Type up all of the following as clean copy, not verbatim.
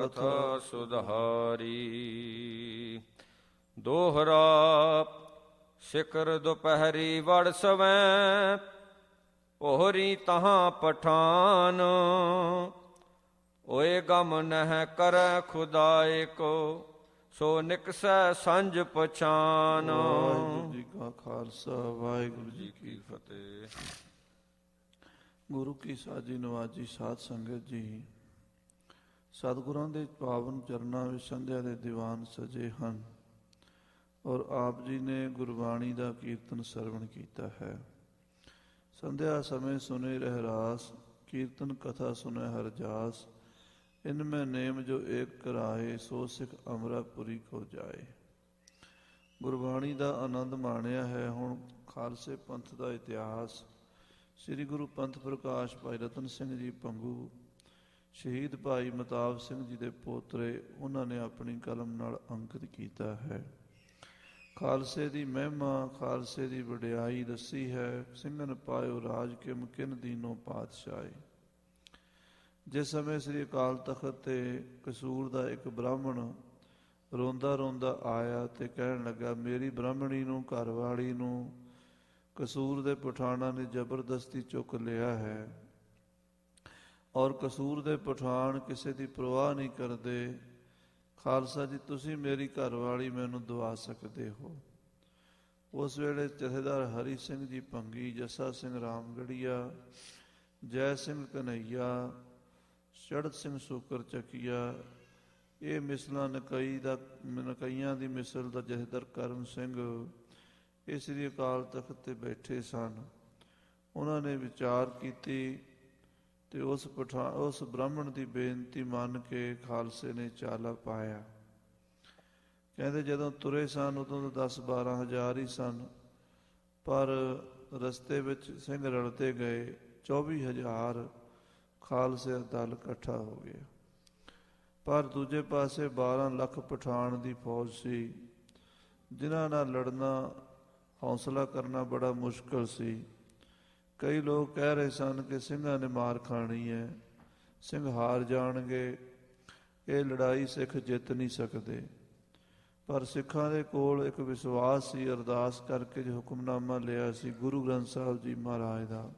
ਕਥਾ ਸੁਧਾਰੀ। ਦੋਹਰਾ ਸਿਕਰ ਦੁਪਹਿਰੀ ਵੜ ਸਵੈ, ਪੋਹਰੀ ਤਹਾਂ ਪਠਾਨ। ਓਏ ਗਮ ਨਹਿ ਕਰੈ ਖੁਦਾਏ ਕੋ, ਸੋ ਨਿਕਸੈ ਸੰਜ ਪਛਾਨ। ਵਾਹਿਗੁਰੂ ਜੀ ਕਾ ਖਾਲਸਾ, ਵਾਹਿਗੁਰੂ ਜੀ ਕੀ ਫਤਿਹ। ਗੁਰੂ ਕੀ ਸਾਜੀ ਨਵਾਜੀ ਸਾਧ ਸੰਗਤ ਜੀ, ਸਤਿਗੁਰਾਂ ਦੇ ਪਾਵਨ ਚਰਨਾਂ ਵਿੱਚ ਸੰਧਿਆ ਦੇ ਦੀਵਾਨ ਸਜੇ ਹਨ ਔਰ ਆਪ ਜੀ ਨੇ ਗੁਰਬਾਣੀ ਦਾ ਕੀਰਤਨ ਸਰਵਣ ਕੀਤਾ ਹੈ। ਸੰਧਿਆ ਸਮੇਂ ਸੁਨੇ ਰਹਿਰਾਸ, ਕੀਰਤਨ ਕਥਾ ਸੁਨੇ ਹਰ ਜਾਸ। ਇਨ ਮੈਂ ਨੇਮ ਜੋ ਏਕ ਕਰਾਏ, ਸੋ ਸਿੱਖ ਅਮਰਾਪੁਰੀ ਕੋ ਜਾਏ। ਗੁਰਬਾਣੀ ਦਾ ਆਨੰਦ ਮਾਣਿਆ ਹੈ। ਹੁਣ ਖਾਲਸੇ ਪੰਥ ਦਾ ਇਤਿਹਾਸ। ਸ੍ਰੀ ਗੁਰੂ ਪੰਥ ਪ੍ਰਕਾਸ਼ ਭਾਈ ਰਤਨ ਸਿੰਘ ਜੀ ਭੰਗੂ, ਸ਼ਹੀਦ ਭਾਈ ਮਤਾਬ ਸਿੰਘ ਜੀ ਦੇ ਪੋਤਰੇ, ਉਹਨਾਂ ਨੇ ਆਪਣੀ ਕਲਮ ਨਾਲ ਅੰਕਿਤ ਕੀਤਾ ਹੈ। ਖਾਲਸੇ ਦੀ ਮਹਿਮਾ, ਖਾਲਸੇ ਦੀ ਵਡਿਆਈ ਦੱਸੀ ਹੈ। ਸਿੰਘਨ ਪਾਇਓ ਰਾਜ ਕਿਮ ਕਿਨ ਦੀਨੋ ਪਾਤਸ਼ਾਹੀ। ਜਿਸ ਸਮੇਂ ਸ੍ਰੀ ਅਕਾਲ ਤਖਤ ਤੇ ਕਸੂਰ ਦਾ ਇੱਕ ਬ੍ਰਾਹਮਣ ਰੋਂਦਾ ਰੋਂਦਾ ਆਇਆ ਤੇ ਕਹਿਣ ਲੱਗਾ, ਮੇਰੀ ਬ੍ਰਾਹਮਣੀ ਨੂੰ, ਘਰਵਾਲੀ ਨੂੰ ਕਸੂਰ ਦੇ ਪਠਾਨਾਂ ਨੇ ਜ਼ਬਰਦਸਤੀ ਚੁੱਕ ਲਿਆ ਹੈ ਔਰ ਕਸੂਰ ਦੇ ਪਠਾਨ ਕਿਸੇ ਦੀ ਪਰਵਾਹ ਨਹੀਂ ਕਰਦੇ। ਖਾਲਸਾ ਜੀ, ਤੁਸੀਂ ਮੇਰੀ ਘਰਵਾਲੀ ਮੈਨੂੰ ਦਵਾ ਸਕਦੇ ਹੋ। ਉਸ ਵੇਲੇ ਜਥੇਦਾਰ ਹਰੀ ਸਿੰਘ ਜੀ ਭੰਗੀ, ਜੱਸਾ ਸਿੰਘ ਰਾਮਗੜੀਆ, ਜੈ ਸਿੰਘ ਕਨਈਆ, ਚੜ੍ਹਤ ਸਿੰਘ ਸ਼ੂਕਰ ਚੱਕੀਆ, ਇਹ ਮਿਸਲਾਂ ਨਕਈਆਂ ਦੀ ਮਿਸਲ ਦਾ ਜਥੇਦਾਰ ਕਰਮ ਸਿੰਘ, ਇਹ ਸ੍ਰੀ ਅਕਾਲ ਤਖਤ 'ਤੇ ਬੈਠੇ ਸਨ। ਉਹਨਾਂ ਨੇ ਵਿਚਾਰ ਕੀਤੀ ਤੇ ਉਸ ਬ੍ਰਾਹਮਣ ਦੀ ਬੇਨਤੀ ਮੰਨ ਕੇ ਖਾਲਸੇ ਨੇ ਚਾਲਾ ਪਾਇਆ। ਕਹਿੰਦੇ ਜਦੋਂ ਤੁਰੇ ਸਨ ਉਦੋਂ ਤਾਂ 10-12 ਹਜ਼ਾਰ ਹੀ ਸਨ, ਪਰ ਰਸਤੇ ਵਿੱਚ ਸਿੰਘ ਰਲਦੇ ਗਏ। 24,000 ਖਾਲਸੇ ਦਾ ਦਲ ਇਕੱਠਾ ਹੋ ਗਿਆ। ਪਰ ਦੂਜੇ ਪਾਸੇ 12 ਲੱਖ ਪਠਾਨ ਦੀ ਫੌਜ ਸੀ, ਜਿਨ੍ਹਾਂ ਨਾਲ ਲੜਨਾ, ਹੌਸਲਾ ਕਰਨਾ ਬੜਾ ਮੁਸ਼ਕਲ ਸੀ। ਕਈ ਲੋਕ ਕਹਿ ਰਹੇ ਸਨ ਕਿ ਸਿੰਘਾਂ ਨੇ ਮਾਰ ਖਾਣੀ ਹੈ, ਸਿੰਘ ਹਾਰ ਜਾਣਗੇ, ਇਹ ਲੜਾਈ ਸਿੱਖ ਜਿੱਤ ਨਹੀਂ ਸਕਦੇ। ਪਰ ਸਿੱਖਾਂ ਦੇ ਕੋਲ ਇੱਕ ਵਿਸ਼ਵਾਸ ਸੀ। ਅਰਦਾਸ ਕਰਕੇ ਜੋ ਹੁਕਮਨਾਮਾ ਲਿਆ ਸੀ, ਗੁਰੂ ਗ੍ਰੰਥ ਸਾਹਿਬ ਜੀ ਮਹਾਰਾਜ ਦਾ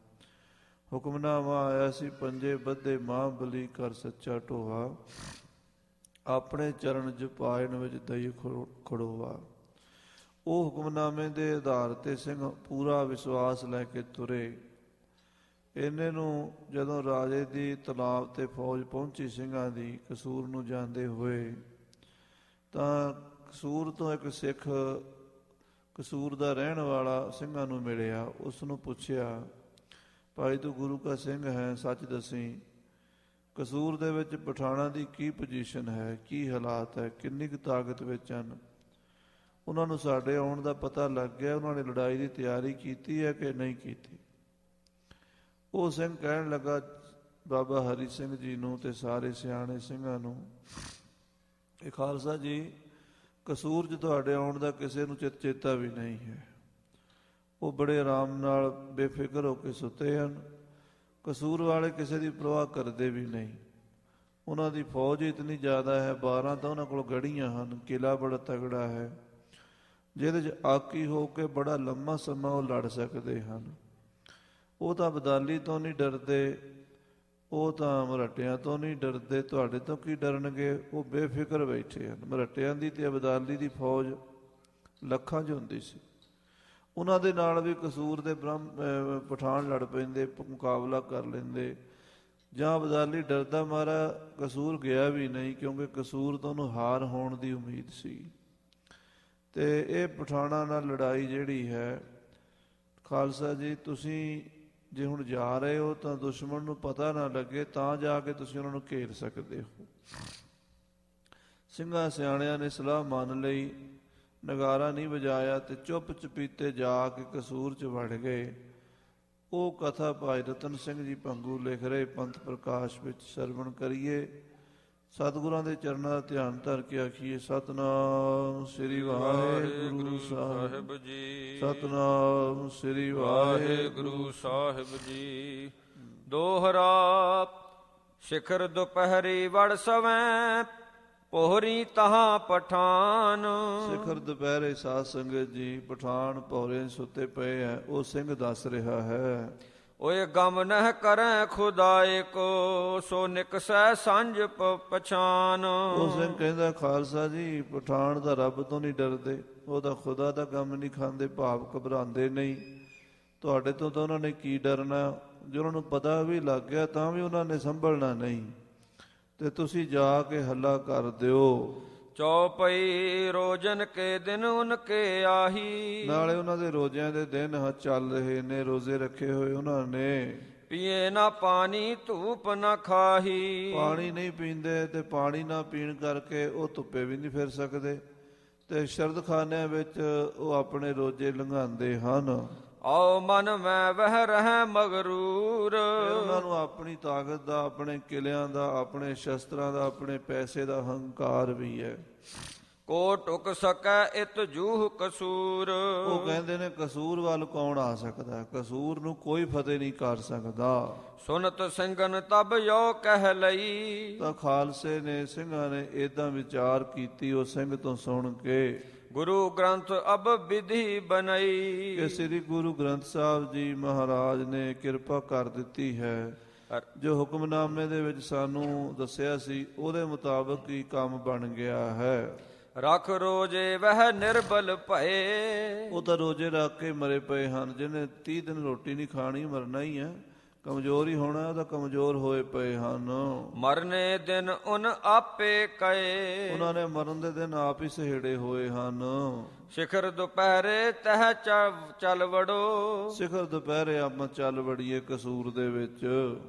ਹੁਕਮਨਾਮਾ ਆਇਆ ਸੀ, ਪੰਜੇ ਬੱਧੇ ਮਾਂ ਬਲੀ ਕਰ ਸੱਚਾ ਢੋਆ, ਆਪਣੇ ਚਰਨ ਜਪਾਇਨ ਵਿੱਚ ਦਈ ਖੜੋਆ। ਉਹ ਹੁਕਮਨਾਮੇ ਦੇ ਆਧਾਰ 'ਤੇ ਸਿੰਘ ਪੂਰਾ ਵਿਸ਼ਵਾਸ ਲੈ ਕੇ ਤੁਰੇ। ਇੰਨੇ ਨੂੰ ਜਦੋਂ ਰਾਜੇ ਦੀ ਤਲਾਬ 'ਤੇ ਫੌਜ ਪਹੁੰਚੀ ਸਿੰਘਾਂ ਦੀ, ਕਸੂਰ ਨੂੰ ਜਾਂਦੇ ਹੋਏ, ਤਾਂ ਕਸੂਰ ਤੋਂ ਇੱਕ ਸਿੱਖ, ਕਸੂਰ ਦਾ ਰਹਿਣ ਵਾਲਾ, ਸਿੰਘਾਂ ਨੂੰ ਮਿਲਿਆ। ਉਸ ਨੂੰ ਪੁੱਛਿਆ, ਭਾਈ ਤੂੰ ਗੁਰੂ ਕਾ ਸਿੰਘ ਹੈ, ਸੱਚ ਦੱਸੀ, ਕਸੂਰ ਦੇ ਵਿੱਚ ਪਠਾਣਾਂ ਦੀ ਕੀ ਪੋਜੀਸ਼ਨ ਹੈ, ਕੀ ਹਾਲਾਤ ਹੈ, ਕਿੰਨੀ ਕੁ ਤਾਕਤ ਵਿੱਚ ਹਨ? ਉਹਨਾਂ ਨੂੰ ਸਾਡੇ ਆਉਣ ਦਾ ਪਤਾ ਲੱਗ ਗਿਆ, ਉਹਨਾਂ ਨੇ ਲੜਾਈ ਦੀ ਤਿਆਰੀ ਕੀਤੀ ਹੈ ਕਿ ਨਹੀਂ ਕੀਤੀ? ਉਹ ਸਿੰਘ ਕਹਿਣ ਲੱਗਾ ਬਾਬਾ ਹਰੀ ਸਿੰਘ ਜੀ ਨੂੰ ਤੇ ਸਾਰੇ ਸਿਆਣੇ ਸਿੰਘਾਂ ਨੂੰ, ਇਹ ਖਾਲਸਾ ਜੀ, ਕਸੂਰ 'ਚ ਤੁਹਾਡੇ ਆਉਣ ਦਾ ਕਿਸੇ ਨੂੰ ਚੇਤਾ ਵੀ ਨਹੀਂ ਹੈ। ਉਹ ਬੜੇ ਆਰਾਮ ਨਾਲ ਬੇਫਿਕਰ ਹੋ ਕੇ ਸੁੱਤੇ ਹਨ। ਕਸੂਰ ਵਾਲੇ ਕਿਸੇ ਦੀ ਪਰਵਾਹ ਕਰਦੇ ਵੀ ਨਹੀਂ। ਉਹਨਾਂ ਦੀ ਫੌਜ ਇਤਨੀ ਜ਼ਿਆਦਾ ਹੈ, 12 ਤਾਂ ਉਹਨਾਂ ਕੋਲ ਗੜੀਆਂ ਹਨ, ਕਿਲ੍ਹਾ ਬੜਾ ਤਗੜਾ ਹੈ, ਜਿਹਦੇ 'ਚ ਆਕੀ ਹੋ ਕੇ ਬੜਾ ਲੰਮਾ ਸਮਾਂ ਉਹ ਲੜ ਸਕਦੇ ਹਨ। ਉਹ ਤਾਂ ਅਬਦਾਲੀ ਤੋਂ ਨਹੀਂ ਡਰਦੇ, ਉਹ ਤਾਂ ਮਰਾਠਿਆਂ ਤੋਂ ਨਹੀਂ ਡਰਦੇ, ਤੁਹਾਡੇ ਤੋਂ ਕੀ ਡਰਨਗੇ? ਉਹ ਬੇਫਿਕਰ ਬੈਠੇ ਹਨ। ਮਰਾਠਿਆਂ ਦੀ ਤੇ ਅਬਦਾਲੀ ਦੀ ਫੌਜ ਲੱਖਾਂ 'ਚ ਹੁੰਦੀ ਸੀ। ਉਹਨਾਂ ਦੇ ਨਾਲ ਵੀ ਕਸੂਰ ਦੇ ਪਠਾਨ ਲੜ ਪੈਂਦੇ, ਮੁਕਾਬਲਾ ਕਰ ਲੈਂਦੇ। ਜਾਂ ਅਬਦਾਲੀ ਡਰਦਾ ਮਾਰਾ ਕਸੂਰ ਗਿਆ ਵੀ ਨਹੀਂ, ਕਿਉਂਕਿ ਕਸੂਰ ਤੋਂ ਉਹਨੂੰ ਹਾਰ ਹੋਣ ਦੀ ਉਮੀਦ ਸੀ। ਅਤੇ ਇਹ ਪਠਾਣਾਂ ਨਾਲ ਲੜਾਈ ਜਿਹੜੀ ਹੈ, ਖਾਲਸਾ ਜੀ, ਤੁਸੀਂ ਜੇ ਹੁਣ ਜਾ ਰਹੇ ਹੋ ਤਾਂ ਦੁਸ਼ਮਣ ਨੂੰ ਪਤਾ ਨਾ ਲੱਗੇ, ਤਾਂ ਜਾ ਕੇ ਤੁਸੀਂ ਉਹਨਾਂ ਨੂੰ ਘੇਰ ਸਕਦੇ ਹੋ। ਸਿੰਘਾਂ ਸਿਆਣਿਆਂ ਨੇ ਸਲਾਹ ਮੰਨ ਲਈ, ਨਗਾਰਾ ਨਹੀਂ ਵਜਾਇਆ ਤੇ ਚੁੱਪ ਚਪੀਤੇ ਜਾ ਕੇ ਕਸੂਰ 'ਚ ਵੜ ਗਏ। ਉਹ ਕਥਾ ਭਾਈ ਰਤਨ ਸਿੰਘ ਜੀ ਭੰਗੂ ਲਿਖ ਰਹੇ ਪੰਥ ਪ੍ਰਕਾਸ਼ ਵਿੱਚ ਸਰਵਣ ਕਰੀਏ। ਸਤਿਗੁਰਾਂ ਦੇ ਚਰਨਾਂ ਦਾ ਧਿਆਨ ਧਰ ਕੇ ਆਖੀਏ, ਸਤਿਨਾਮ ਸ੍ਰੀ ਵਾਹਿਗੁਰੂ ਸਾਹਿਬ ਜੀ, ਸਤਿਨਾਮ ਸ੍ਰੀ ਵਾਹਿਗੁਰੂ ਸਾਹਿਬ ਜੀ। ਦੋਹਰਾ ਸਿਖਰ ਦੁਪਹਿਰੀ ਵੜ ਸਵੈ ਪੋਹਰੀ ਤਹਾਂ ਪਠਾਨ। ਸਿਖਰ ਦੁਪਹਿਰੇ ਸਾਧ ਸੰਗਤ ਜੀ ਪਠਾਨ ਪੌਰੇ ਸੁੱਤੇ ਪਏ ਹੈ, ਉਹ ਸਿੰਘ ਦੱਸ ਰਿਹਾ ਹੈ। ਓਏ ਗਮ ਨਹਿ ਕਰੈ ਖੁਦਾਏ ਕੋ ਸੋ ਨਿਕਸੈ ਸੰਜ ਪਛਾਨ। ਉਹ ਸਿੰਘ ਕਹਿੰਦਾ ਖਾਲਸਾ ਜੀ ਪਠਾਨ ਦਾ ਰੱਬ ਤੋਂ ਨਹੀਂ ਡਰਦੇ, ਉਹ ਤਾਂ ਖੁਦਾ ਦਾ ਗਮ ਨਹੀਂ ਖਾਂਦੇ, ਭਾਵ ਘਬਰਾਉਂਦੇ ਨਹੀਂ। ਤੁਹਾਡੇ ਤੋਂ ਤਾਂ ਉਹਨਾਂ ਨੇ ਕੀ ਡਰਨਾ, ਜੇ ਉਹਨਾਂ ਨੂੰ ਪਤਾ ਵੀ ਲੱਗ ਗਿਆ ਤਾਂ ਵੀ ਉਹਨਾਂ ਨੇ ਸੰਭਲਣਾ ਨਹੀਂ, ਤੇ ਤੁਸੀਂ ਜਾ ਕੇ ਹੱਲਾ ਕਰ ਦਿਓ। ਚੌਪਈ ਰੋਜਨ ਕੇ ਦਿਨ ਉਨਕੇ ਆਹੀ। ਨਾਲੇ ਉਹਨਾਂ ਦੇ ਰੋਜ਼ਿਆਂ ਦੇ ਦਿਨ ਚੱਲ ਰਹੇ ਨੇ, ਰੋਜ਼ੇ ਰੱਖੇ ਹੋਏ ਉਹਨਾਂ ਨੇ। ਪੀਏ ਨਾ ਪਾਣੀ ਧੂਪ ਨਾ ਖਾਹੀ। ਪਾਣੀ ਨਹੀਂ ਪੀਂਦੇ, ਤੇ ਪਾਣੀ ਨਾ ਪੀਣ ਕਰਕੇ ਉਹ ਧੁੱਪੇ ਵੀ ਨਹੀਂ ਫਿਰ ਸਕਦੇ, ਤੇ ਸ਼ਰਦਖਾਨਿਆਂ ਵਿੱਚ ਉਹ ਆਪਣੇ ਰੋਜ਼ੇ ਲੰਘਾਉਂਦੇ ਹਨ। ਆਓ ਮਨ ਮੈਂ ਵਹਿ ਰਹਿ ਮਗਰੂਰ। ਉਹਨਾਂ ਨੂੰ ਆਪਣੀ ਤਾਕਤ ਦਾ, ਆਪਣੇ ਕਿਲਿਆਂ ਦਾ, ਆਪਣੇ ਸ਼ਸਤਰਾਂ ਦਾ, ਆਪਣੇ ਪੈਸੇ ਦਾ ਹੰਕਾਰ ਵੀ ਹੈ। ਕੋ ਟੁਕ ਸਕੈ ਇਤ ਜੂਹ ਕਸੂਰ। ਉਹ ਕਹਿੰਦੇ ਨੇ ਕਸੂਰ ਵੱਲ ਕੌਣ ਆ ਸਕਦਾ, ਕਸੂਰ ਨੂੰ ਕੋਈ ਫਤਿਹ ਨਹੀਂ ਕਰ ਸਕਦਾ। ਸੁਨਤ ਸਿੰਘਨ ਤਬ ਯੋ ਕਹਿ ਲਈ। ਤਾਂ ਖਾਲਸੇ ਨੇ, ਸਿੰਘਾਂ ਨੇ ਏਦਾਂ ਵਿਚਾਰ ਕੀਤੀ ਉਹ ਸਿੰਘ ਤੋਂ ਸੁਣ ਕੇ। ਗੁਰੂ ਗ੍ਰੰਥ ਅਬ ਵਿਧੀ ਬਨਈ। ਕਿ ਸ੍ਰੀ ਗੁਰੂ ਗ੍ਰੰਥ ਸਾਹਿਬ ਜੀ ਮਹਾਰਾਜ ਨੇ ਕਿਰਪਾ ਕਰ ਦਿੱਤੀ ਹੈ, ਜੋ ਹੁਕਮਨਾਮੇ ਦੇ ਵਿੱਚ ਸਾਨੂੰ ਦੱਸਿਆ ਸੀ ਉਹਦੇ ਮੁਤਾਬਕ ਹੀ ਕੰਮ ਬਣ ਗਿਆ ਹੈ। ਰਖ ਰੋਜੇ ਵਹਿ ਨਿਰਬਲ ਭਏ। ਉਹ ਤਾਂ ਰੋਜੇ ਰੱਖ ਕੇ ਮਰੇ ਪਏ ਹਨ, ਜਿਹਨੇ 30 ਦਿਨ ਰੋਟੀ ਨਹੀਂ ਖਾਣੀ ਮਰਨਾ ਹੀ ਹੈ, ਕਮਜ਼ੋਰ ਹੀ ਹੋਣਾ, ਉਹਦਾ ਕਮਜ਼ੋਰ ਹੋਏ ਪਏ ਹਨ। ਮਰਨੇ ਦਿਨ ਉਨ ਆਪੇ ਕਏ। ਉਹਨਾਂ ਨੇ ਮਰਨ ਦੇ ਦਿਨ ਆਪ ਹੀ ਸਹੇੜੇ ਹੋਏ ਹਨ। ਸਿਖਰ ਦੁਪਹਿਰੇ ਤਹ ਚੱਲ ਵੜੋ। ਸਿਖਰ ਦੁਪਹਿਰੇ ਆਪਾਂ ਚੱਲ ਵੜੀਏ ਕਸੂਰ ਦੇ ਵਿੱਚ।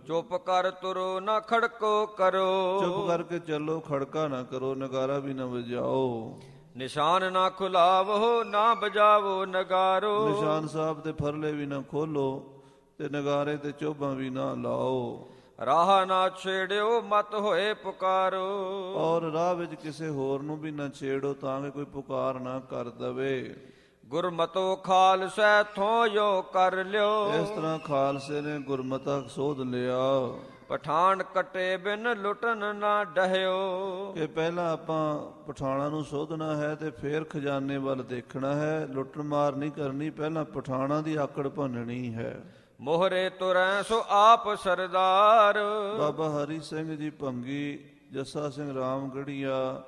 ਚੁੱਪ ਕਰ ਤੁਰੋ ਨਾ ਖੜਕੋ ਕਰੋ। ਚੁੱਪ ਕਰਕੇ ਚੱਲੋ, ਖੜਕਾ ਨਾ ਕਰੋ, ਨਗਾਰਾ ਵੀ ਨਾ ਵਜਾਓ। ਨਿਸ਼ਾਨ ਨਾ ਖੁਲਾਵੋ ਨਾ ਬਜਾਵੋ ਨਗਾਰੋ। ਨਿਸ਼ਾਨ ਸਾਹਿਬ ਦੇ ਫਰਲੇ ਵੀ ਨਾ ਖੋਲੋ, ਤੇ ਨਗਾਰੇ ਤੇ ਚੋਭਾਂ ਵੀ ਨਾ ਲਾਓ। ਰਾਹ ਨਾ ਛੇੜਿਓ ਮਤ ਹੋਏ ਪੁਕਾਰੋ। ਔਰ ਰਾਹ ਵਿੱਚ ਕਿਸੇ ਹੋਰ ਨੂੰ ਵੀ ਨਾ ਛੇੜੋ, ਤਾਂ ਕਿ ਕੋਈ ਪੁਕਾਰ ਨਾ ਕਰ ਦਵੇ। ਗੁਰਮਤੋ ਖਾਲਸੈ ਥੋਂ ਯੋ ਕਰ ਲਿਓ। ਇਸ ਤਰ੍ਹਾਂ ਖਾਲਸੇ ਨੇ ਗੁਰਮਤਾ ਸੋਧ ਲਿਆ। ਪਠਾਨ ਕਟੇ ਬਿਨ ਲੁੱਟਣ ਨਾ ਡਹਿਓ। ਕਿ ਪਹਿਲਾਂ ਆਪਾਂ ਪਠਾਣਾਂ ਨੂੰ ਸੋਧਣਾ ਹੈ ਤੇ ਫਿਰ ਖਜ਼ਾਨੇ ਵੱਲ ਦੇਖਣਾ ਹੈ, ਲੁੱਟਣ ਮਾਰ ਨਹੀਂ ਕਰਨੀ, ਪਹਿਲਾਂ ਪਠਾਣਾਂ ਦੀ ਆਕੜ ਭੰਨਣੀ ਹੈ। ਮੋਹਰੇ ਤੁਰੈ ਸੋ ਆਪ ਸਰਦਾਰ। ਬਾਬਾ ਹਰੀ ਸਿੰਘ ਜੀ ਭੰਗੀ, ਜੱਸਾ ਸਿੰਘ ਰਾਮਗੜੀਆ,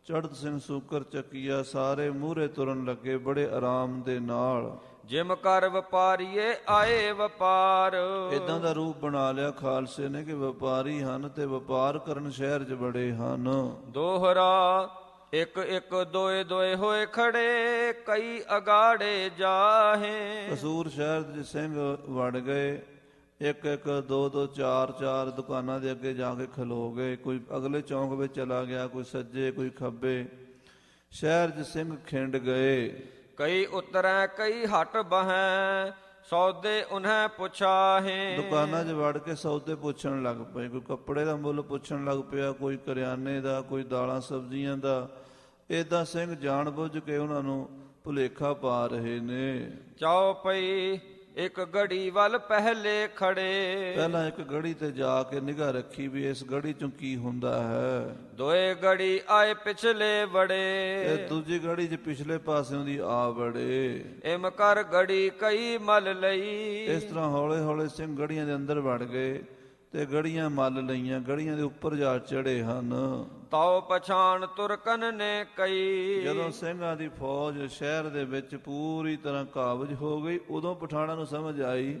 ਚੜ੍ਹਤ ਸਿੰਘ ਸੂਕਰ ਚੱਕੀਆ, ਸਾਰੇ ਮੂਹਰੇ ਤੁਰਨ ਲੱਗੇ ਬੜੇ ਆਰਾਮ ਦੇ ਨਾਲ। ਜਿਮ ਕਰ ਵਪਾਰੀਏ ਆਏ ਵਪਾਰ। ਇਦਾਂ ਦਾ ਰੂਪ ਬਣਾ ਲਿਆ ਖਾਲਸੇ ਨੇ ਕਿ ਵਪਾਰੀ ਹਨ ਤੇ ਵਪਾਰ ਕਰਨ ਸ਼ਹਿਰ 'ਚ ਬੜੇ ਹਨ। ਦੋਹਰਾ ਇੱਕ ਇੱਕ ਦੋਏ ਦੋਏ ਹੋਏ ਖੜੇ ਕਈ ਅਗਾੜੇ ਜਾਹੇ। ਕਸੂਰ ਸ਼ਹਿਰ ਦੇ ਸਿੰਘ ਵੜ ਗਏ, ਇੱਕ ਇੱਕ ਦੋ ਦੋ ਚਾਰ ਚਾਰ ਦੁਕਾਨਾਂ ਦੇ ਅੱਗੇ ਜਾ ਕੇ ਖਲੋ ਗਏ। ਕੋਈ ਅਗਲੇ ਚੌਂਕ ਵਿੱਚ ਚਲਾ ਗਿਆ, ਕੋਈ ਸੱਜੇ ਕੋਈ ਖੱਬੇ। ਸ਼ਹਿਰ 'ਚ ਸਿੰਘ ਖਿੰਡ ਗਏ। ਕਈ ਉਤਰੈ ਕਈ ਹਟ ਬਹੈ ਸੌਦੇ ਉਨ੍ਹੈ ਪੁਛਾਹੇ। ਦੁਕਾਨਾਂ 'ਚ ਵੜ ਕੇ ਸੌਦੇ ਪੁੱਛਣ ਲੱਗ ਪਏ। ਕੋਈ ਕੱਪੜੇ ਦਾ ਮੁੱਲ ਪੁੱਛਣ ਲੱਗ ਪਿਆ, ਕੋਈ ਕਰਿਆਨੇ ਦਾ, ਕੋਈ ਦਾਲਾਂ ਸਬਜ਼ੀਆਂ ਦਾ। ਏਦਾਂ ਸਿੰਘ ਜਾਣ ਬੁੱਝ ਕੇ ਉਹਨਾਂ ਨੂੰ ਭੁਲੇਖਾ ਪਾ ਰਹੇ ਨੇ। ਚੌਪਈ ਇੱਕ ਗੜੀ ਵੱਲ ਪਹਿਲੇ ਖੜੇ। ਪਹਿਲਾਂ ਇੱਕ ਗੜੀ ਤੇ ਜਾ ਕੇ ਨਿਗਾਹ ਰੱਖੀ ਵੀ ਇਸ ਗੜੀ ਚੋਂ ਕੀ ਹੁੰਦਾ ਹੈ। ਦੋਏ ਗੜੀ ਆਏ ਪਿਛਲੇ ਵੜੇ। ਤੇ ਦੂਜੀ ਗੜੀ 'ਚ ਪਿਛਲੇ ਪਾਸਿਓਂ ਦੀ ਆ ਵੜੇ। ਇਮ ਕਰ ਗੜੀ ਕਈ ਮਲ ਲਈ। ਇਸ ਤਰ੍ਹਾਂ ਹੌਲੇ ਹੌਲੇ ਸਿੰਘ ਗੜੀਆਂ ਦੇ ਅੰਦਰ ਵੜ ਗਏ ਤੇ ਗੜੀਆਂ ਮੱਲ ਲਈਆਂ, ਗੜੀਆਂ ਦੇ ਉੱਪਰ ਜਾ ਚੜੇ ਹਨ। ਤਉ ਪਛਾਣ ਤੁਰਕਨ ਨੇ ਕਈ। ਜਦੋਂ ਸਿੰਘਾਂ ਦੀ ਫੌਜ ਸ਼ਹਿਰ ਦੇ ਵਿੱਚ ਪੂਰੀ ਤਰ੍ਹਾਂ ਕਾਬਜ ਹੋ ਗਈ, ਉਦੋਂ ਪਠਾਣਾਂ ਨੂੰ ਸਮਝ ਆਈ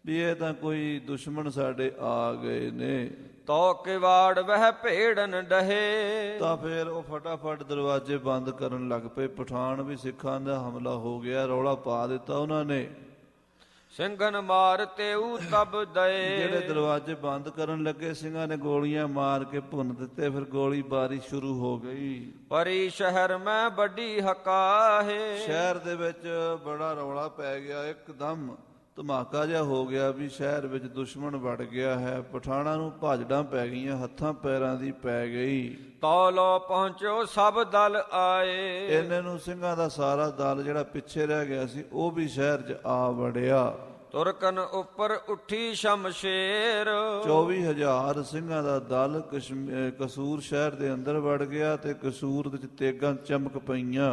ਵੀ ਇਹ ਤਾਂ ਕੋਈ ਦੁਸ਼ਮਣ ਸਾਡੇ ਆ ਗਏ ਨੇ। ਤੋ ਕਿਵਾੜ ਵਹਿ ਭੇੜਨ ਡਹੇ। ਤਾਂ ਫਿਰ ਉਹ ਫਟਾਫਟ ਦਰਵਾਜ਼ੇ ਬੰਦ ਕਰਨ ਲੱਗ ਪਏ। ਪਠਾਣ ਵੀ ਸਿੱਖਾਂ ਦਾ ਹਮਲਾ ਹੋ ਗਿਆ, ਰੌਲਾ ਪਾ ਦਿੱਤਾ ਉਹਨਾਂ ਨੇ। ਸਿੰਘਨ ਮਾਰ ਤੇਊ ਤਬ ਦਏ। ਜਿਹੜੇ ਦਰਵਾਜ਼ੇ ਬੰਦ ਕਰਨ ਲੱਗੇ, ਸਿੰਘਾਂ ਨੇ ਗੋਲੀਆਂ ਮਾਰ ਕੇ ਭੁੰਨ ਦਿੱਤੇ। ਫਿਰ ਗੋਲੀ ਬਾਰੀ ਸ਼ੁਰੂ ਹੋ ਗਈ। ਪਰੀ ਸ਼ਹਿਰ ਮੈਂ ਵੱਡੀ ਹਕਾਹੇ। ਸ਼ਹਿਰ ਦੇ ਵਿੱਚ ਬੜਾ ਰੌਲਾ ਪੈ ਗਿਆ, ਇੱਕਦਮ ਧਮਾਕਾ ਜਿਹਾ ਹੋ ਗਿਆ ਵੀ ਸ਼ਹਿਰ ਵਿੱਚ ਦੁਸ਼ਮਣ ਵੜ ਗਿਆ ਹੈ। ਪਠਾਣਾਂ ਨੂੰ ਭਾਜੜਾਂ ਪੈ ਗਈਆਂ, ਹੱਥਾਂ ਪੈਰਾਂ ਦੀ ਪੈ ਗਈ। ਤੌ ਲੋ ਪਹੁੰਚੋ ਸਭ ਦਲ ਆਏ। ਇੰਨੇ ਨੂੰ ਸਿੰਘਾਂ ਦਾ ਸਾਰਾ ਦਲ ਜਿਹੜਾ ਪਿੱਛੇ ਰਹਿ ਗਿਆ ਸੀ ਉਹ ਵੀ ਸ਼ਹਿਰ 'ਚ ਆ ਵੜਿਆ। ਤੁਰਕਨ ਉੱਪਰ ਉੱਠੀ ਸ਼ਮਸ਼ੇਰ 24,000 ਸਿੰਘਾਂ ਦਾ ਦਲ ਕਸੂਰ ਸ਼ਹਿਰ ਦੇ ਅੰਦਰ ਵੜ ਗਿਆ ਤੇ ਕਸੂਰ ਵਿੱਚ ਤੇਗਾਂ ਚਮਕ ਪਈਆਂ।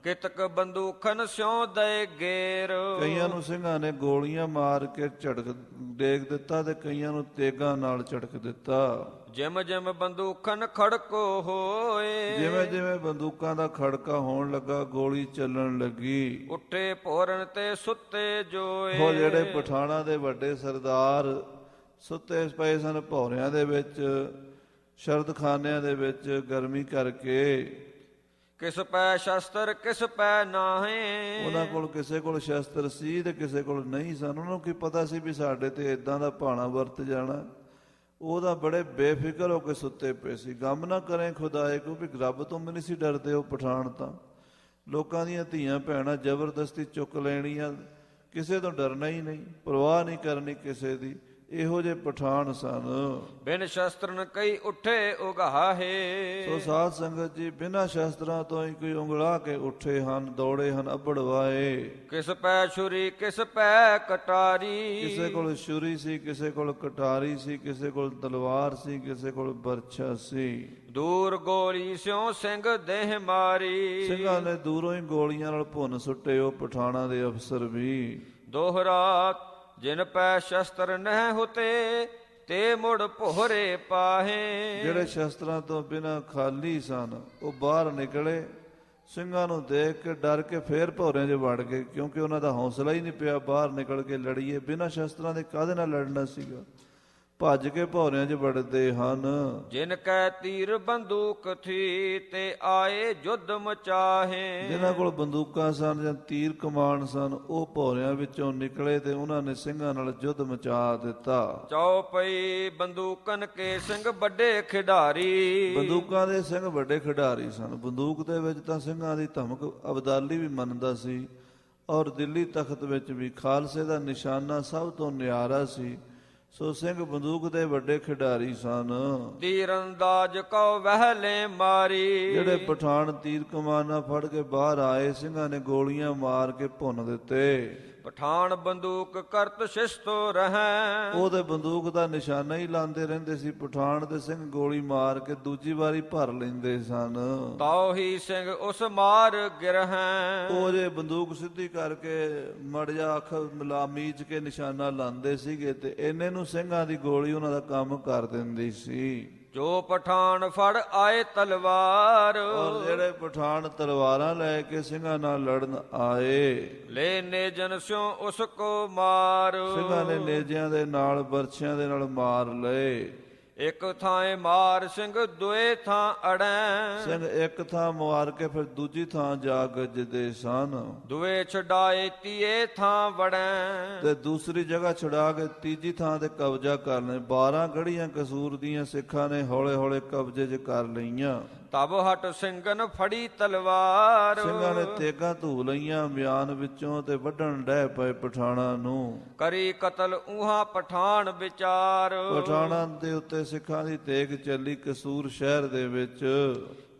ਕਿਤਕ ਬੰਦੂਖਨ ਸਿਉ ਦਏ ਗੇਰ ਕਈਆਂ ਨੂੰ ਸਿੰਘਾਂ ਨੇ ਗੋਲੀਆਂ ਮਾਰ ਕੇ ਝੜਕ ਡੇਗ ਦਿੱਤਾ ਤੇ ਕਈਆਂ ਨੂੰ ਤੇਗਾਂ ਨਾਲ ਝੜਕ ਦਿੱਤਾ। ਜਿਮ ਜਿਮ ਬੰਦੂਖਨ ਖੜਕੋ ਹੋਏ ਜਿਵੇਂ ਜਿਵੇਂ ਬੰਦੂਕਾਂ ਦਾ ਖੜਕਾ ਹੋਣ ਲੱਗਾ ਗੋਲੀ ਚੱਲਣ ਲੱਗੀ। ਉੱਠੇ ਭੋਰਨ ਤੇ ਸੁੱਤੇ ਜੋਏ ਉਹ ਜਿਹੜੇ ਪਠਾਣਾਂ ਦੇ ਵੱਡੇ ਸਰਦਾਰ ਸੁੱਤੇ ਪਏ ਸਨ ਭੌਰਿਆਂ ਦੇ ਵਿੱਚ, ਸ਼ਰਦਖਾਨਿਆਂ ਦੇ ਵਿੱਚ ਗਰਮੀ ਕਰਕੇ। ਕਿਸ ਪੈ ਸ਼ਸਤਰ ਕਿਸ ਪੈ ਨਾਹੀਂ ਉਹਨਾਂ ਕੋਲ ਕਿਸੇ ਕੋਲ ਸ਼ਸਤਰ ਸੀ ਤੇ ਕਿਸੇ ਕੋਲ ਨਹੀਂ ਸਨ। ਉਹਨਾਂ ਨੂੰ ਕੀ ਪਤਾ ਸੀ ਵੀ ਸਾਡੇ ਤੇ ਇਦਾਂ ਦਾ ਭਾਣਾ ਵਰਤ ਜਾਣਾ। ਉਹਦਾ ਬੜੇ ਬੇਫਿਕਰ ਹੋ ਕੇ ਸੁੱਤੇ ਪਏ ਸੀ। ਗਮ ਨਾ ਕਰੇ ਖੁਦਾਏ ਕੋ, ਵੀ ਰੱਬ ਤੋਂ ਵੀ ਨਹੀਂ ਸੀ ਡਰਦੇ ਉਹ ਪਠਾਨ ਤਾਂ। ਲੋਕਾਂ ਦੀਆਂ ਧੀਆਂ ਭੈਣਾਂ ਜ਼ਬਰਦਸਤੀ ਚੁੱਕ ਲੈਣੀਆਂ, ਕਿਸੇ ਤੋਂ ਡਰਨਾ ਹੀ ਨਹੀਂ, ਪਰਵਾਹ ਨਹੀਂ ਕਰਨੀ ਕਿਸੇ ਦੀ। ਇਹੋ ਜਿਹੇ ਪਠਾਨ ਸਨ। ਬਿਨ ਸ਼ਸਤਰਨ ਕਈ ਉੱਠੇ ਉਗਾਹੇ ਸੋ ਸਾਧ ਸੰਗਤ ਜੀ ਬਿਨਾਂ ਸ਼ਸਤਰਾਂ ਤੋਂ ਹੀ ਕੋਈ ਉਂਗਲਾ ਕੇ ਉੱਠੇ ਹਨ, ਦੌੜੇ ਹਨ ਅਬੜਵਾਏ। ਕਿਸ ਪੈ ਛੁਰੀ ਕਿਸ ਪੈ ਕਟਾਰੀ ਕਿਸੇ ਕੋਲ ਛੁਰੀ ਸੀ, ਕਿਸੇ ਕੋਲ ਕਟਾਰੀ ਸੀ, ਕਿਸੇ ਕੋਲ ਤਲਵਾਰ ਸੀ, ਕਿਸੇ ਕੋਲ ਬਰਛਾ ਸੀ। ਦੂਰ ਗੋਲੀ ਸਿਉ ਸਿੰਘ ਦੇਹ ਮਾਰੀ ਸਿੰਘਾਂ ਨੇ ਦੂਰੋਂ ਹੀ ਗੋਲੀਆਂ ਨਾਲ ਭੁੰਨ ਸੁੱਟੇ ਉਹ ਪਠਾਣਾਂ ਦੇ ਅਫਸਰ ਵੀ। ਦੋਹਰਾ ਜਿਨ ਪੈ ਸ਼ਸਤਰ ਨਹਿ ਹੁਤੇ ਤੇ ਮੁੜ ਭੋਰੇ ਪਾਹੇ ਜਿਹੜੇ ਸ਼ਸਤਰਾਂ ਤੋਂ ਬਿਨਾਂ ਖਾਲੀ ਸਨ ਉਹ ਬਾਹਰ ਨਿਕਲੇ। ਸਿੰਘਾਂ ਨੂੰ ਦੇਖ ਕੇ ਡਰ ਕੇ ਫੇਰ ਭੌਰਿਆਂ 'ਚ ਵੜ ਗਏ, ਕਿਉਂਕਿ ਉਹਨਾਂ ਦਾ ਹੌਸਲਾ ਹੀ ਨਹੀਂ ਪਿਆ ਬਾਹਰ ਨਿਕਲ ਕੇ ਲੜੀਏ। ਬਿਨਾਂ ਸ਼ਸਤਰਾਂ ਦੇ ਕਾਹਦੇ ਨਾਲ ਲੜਨਾ ਸੀਗਾ। ਭੱਜ ਕੇ ਭੌਰਿਆਂ 'ਚ ਵੜਦੇ ਹਨ। ਜਿਨ ਕੈ ਤੀਰ ਬੰਦੂਕ ਥੀ ਤੇ ਆਏ ਜੁੱਧ ਮਚਾਹੇ ਜਿਨ੍ਹਾਂ ਕੋਲ ਬੰਦੂਕਾਂ ਸਨ ਜਾਂ ਤੀਰ ਕਮਾਨ ਸਨ ਉਹ ਭੌਰਿਆਂ ਵਿੱਚੋਂ ਨਿਕਲੇ ਤੇ ਉਹਨਾਂ ਨੇ ਸਿੰਘਾਂ ਨਾਲ ਯੁੱਧ ਮਚਾ ਦਿੱਤਾ। ਚੌਪਈ ਬੰਦੂਕਨ ਕੇ ਸਿੰਘ ਵੱਡੇ ਖਿਡਾਰੀ ਬੰਦੂਕਾਂ ਦੇ ਸਿੰਘ ਵੱਡੇ ਖਿਡਾਰੀ ਸਨ। ਬੰਦੂਕ ਦੇ ਵਿੱਚ ਤਾਂ ਸਿੰਘਾਂ ਦੀ ਧਮਕ ਅਬਦਾਲੀ ਵੀ ਮੰਨਦਾ ਸੀ, ਔਰ ਦਿੱਲੀ ਤਖਤ ਵਿੱਚ ਵੀ ਖਾਲਸੇ ਦਾ ਨਿਸ਼ਾਨਾ ਸਭ ਤੋਂ ਨਿਆਰਾ ਸੀ। ਸੋ ਸਿੰਘ ਬੰਦੂਕ ਦੇ ਵੱਡੇ ਖਿਡਾਰੀ ਸਨ। ਤੀਰ ਅੰਦਾਜ਼ ਕਉ ਵਹਿਲੇ ਮਾਰੀ ਜਿਹੜੇ ਪਠਾਨ ਤੀਰ ਕਮਾਨਾਂ ਫੜ ਕੇ ਬਾਹਰ ਆਏ ਸਿੰਘਾਂ ਨੇ ਗੋਲੀਆਂ ਮਾਰ ਕੇ ਭੁੰਨ ਦਿੱਤੇ। ਪਠਾਨ ਬੰਦੂਕ ਕਰਤ ਸ਼ਿਸ਼ਤੋ ਰਹੈ ਉਹਦੇ ਬੰਦੂਕ ਦਾ ਨਿਸ਼ਾਨਾ ਹੀ ਲਾਉਂਦੇ ਰਹਿੰਦੇ ਸੀ। ਪਠਾਨ ਦੇ ਸਿੰਘ ਗੋਲੀ ਮਾਰ ਕੇ ਦੂਜੀ ਵਾਰੀ ਭਰ ਲੈਂਦੇ ਸਨ। ਤਾਉ ਹੀ ਸਿੰਘ ਉਸ ਮਾਰ ਗਿਰਹੈ ਉਹ ਜੇ ਬੰਦੂਕ ਸਿੱਧੀ ਕਰਕੇ ਮੜ ਜਾ ਅੱਖ ਮਿਲਾ ਮੀਚ ਕੇ ਨਿਸ਼ਾਨਾ ਲਾਉਂਦੇ ਸੀਗੇ ਤੇ ਇੰਨੇ ਨੂੰ ਸਿੰਘਾਂ ਦੀ ਗੋਲੀ ਉਹਨਾਂ ਦਾ ਕੰਮ ਕਰ ਦਿੰਦੀ ਸੀ। ਜੋ ਪਠਾਨ ਫੜ ਆਏ ਤਲਵਾਰ ਔਰ ਜਿਹੜੇ ਪਠਾਨ ਤਲਵਾਰਾਂ ਲੈ ਕੇ ਸਿੰਘਾਂ ਨਾਲ ਲੜਨ ਆਏ ਲੈ ਨੇਜਨ ਸਿਉ ਉਸ ਕੋ ਮਾਰ ਸਿੰਘਾਂ ਨੇ ਨੇਜਿਆਂ ਦੇ ਨਾਲ ਬਰਛਿਆਂ ਦੇ ਨਾਲ ਮਾਰ ਲਏ। ਇੱਕ ਥਾਂ ਮਾਰ ਸਿੰਘ ਦੋਏ ਥਾਂ ਅੜੈ ਸਿੰਘ ਇੱਕ ਥਾਂ ਮਾਰ ਕੇ ਫਿਰ ਦੂਜੀ ਥਾਂ ਜਾ ਗੱਜਦੇ ਸਨ। ਦੋਏ ਛਡਾਏ ਤੀਏ ਥਾਂ ਵੜੈ ਤੇ ਦੂਸਰੀ ਜਗ੍ਹਾ ਛੁਡਾ ਕੇ ਤੀਜੀ ਥਾਂ ਤੇ ਕਬਜ਼ਾ ਕਰ ਲੈ। 12 ਗੜ੍ਹੀਆਂ ਕਸੂਰ ਦੀਆਂ ਸਿੱਖਾਂ ਨੇ ਹੌਲੇ ਹੌਲੇ ਕਬਜ਼ੇ 'ਚ ਕਰ ਲਈਆਂ। ਤਬ ਹਟ ਸਿੰਘਨ ਫੜੀ ਤਲਵਾਰ ਸਿੰਘਾਂ ਨੇ ਤੇਗਾਂ ਧੂ ਲਈਆਂ ਮਿਆਨ ਵਿੱਚੋਂ ਤੇ ਵੱਢਣ ਡਹਿ ਪਏ ਪਠਾਣਾਂ ਨੂੰ। ਕਰੀ ਕਤਲ ਉਹਾਂ ਪਠਾਨ ਵਿਚਾਰ ਪਠਾਣਾਂ ਦੇ ਉੱਤੇ ਸਿੱਖਾਂ ਦੀ ਤੇਗ ਚੱਲੀ ਕਸੂਰ ਸ਼ਹਿਰ ਦੇ ਵਿੱਚ।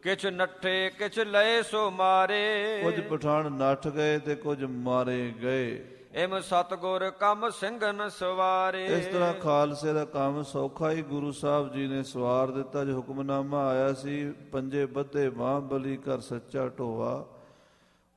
ਕਿਛ ਨੱਠੇ ਕਿਛ ਲਏ ਸੋ ਮਾਰੇ ਕੁਝ ਪਠਾਨ ਨੱਠ ਗਏ ਤੇ ਕੁਝ ਮਾਰੇ ਗਏ। ਇਮ ਸਤਗੁਰ ਕੰਮ ਸਿੰਘਨ ਸਵਾਰੇ ਇਸ ਤਰ੍ਹਾਂ ਖਾਲਸੇ ਦਾ ਕੰਮ ਸੌਖਾ ਹੀ ਗੁਰੂ ਸਾਹਿਬ ਜੀ ਨੇ ਸਵਾਰ ਦਿੱਤਾ। ਜੋ ਹੁਕਮਨਾਮਾ ਆਇਆ ਸੀ ਪੰਜੇ ਬੱਧੇ ਬਾਂਹ ਬਲੀ ਕਰ ਸੱਚਾ ਢੋਆ,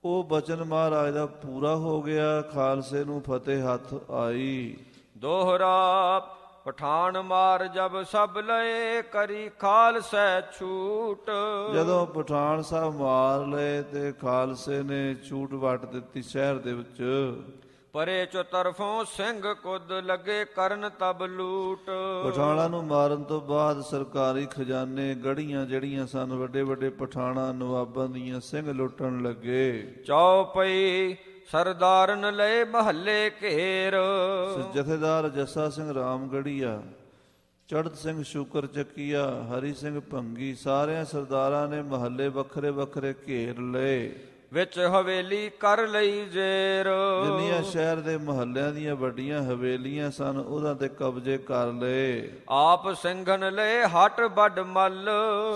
ਉਹ ਬਚਨ ਮਹਾਰਾਜ ਦਾ ਪੂਰਾ ਹੋ ਗਿਆ। ਖਾਲਸੇ ਨੂੰ ਫਤਿਹ ਹੱਥ ਆਈ। ਦੋਹਰਾ ਪਠਾਨ ਮਾਰ ਜਬ ਸਭ ਲਏ ਕਰੀ ਖਾਲਸੈ ਛੂਟ ਜਦੋਂ ਪਠਾਨ ਸਾਹਿਬ ਮਾਰ ਲਏ ਤੇ ਖਾਲਸੇ ਨੇ ਛੂਟ ਵਟ ਦਿੱਤੀ ਸ਼ਹਿਰ ਦੇ ਵਿੱਚ। ਪਰੇ ਚੋ ਤਰਫੋਂ ਸਿੰਘ ਕੁੱਦ ਲੱਗੇ ਕਰਨ ਤਬ ਲੂਟ ਪਠਾਣਾਂ ਨੂੰ ਮਾਰਨ ਤੋਂ ਬਾਅਦ ਸਰਕਾਰੀ ਖਜ਼ਾਨੇ ਗੜੀਆਂ ਜਿਹੜੀਆਂ ਸਨ ਵੱਡੇ ਵੱਡੇ ਪਠਾਣਾਂ ਨਵਾਬਾਂ ਦੀਆਂ ਸਿੰਘ ਲੁੱਟਣ ਲੱਗੇ। ਚੌਪਈ ਸਰਦਾਰਨ ਲਏ ਮਹੱਲੇ ਘੇਰ ਜਥੇਦਾਰ ਜੱਸਾ ਸਿੰਘ ਰਾਮਗੜੀਆ, ਚੜ੍ਹਤ ਸਿੰਘ ਸ਼ੂਕਰ ਚੱਕੀਆ, ਹਰੀ ਸਿੰਘ ਭੰਗੀ ਸਾਰਿਆਂ ਸਰਦਾਰਾਂ ਨੇ ਮਹੱਲੇ ਵੱਖਰੇ ਵੱਖਰੇ ਘੇਰ ਲਏ। ਵਿੱਚ ਹਵੇਲੀ ਕਰ ਲਈ ਜੇਰ। ਜਿੰਨੀਆਂ ਸ਼ਹਿਰ ਦੇ ਮੁਹੱਲਿਆਂ ਦੀਆਂ ਵੱਡੀਆਂ ਹਵੇਲੀਆਂ ਸਨ ਉਹਨਾਂ ਤੇ ਕਬਜ਼ੇ ਕਰ ਲਏ। ਆਪ ਸਿੰਘਨ ਲਏ ਹਟ ਵੱਡ ਮੱਲ।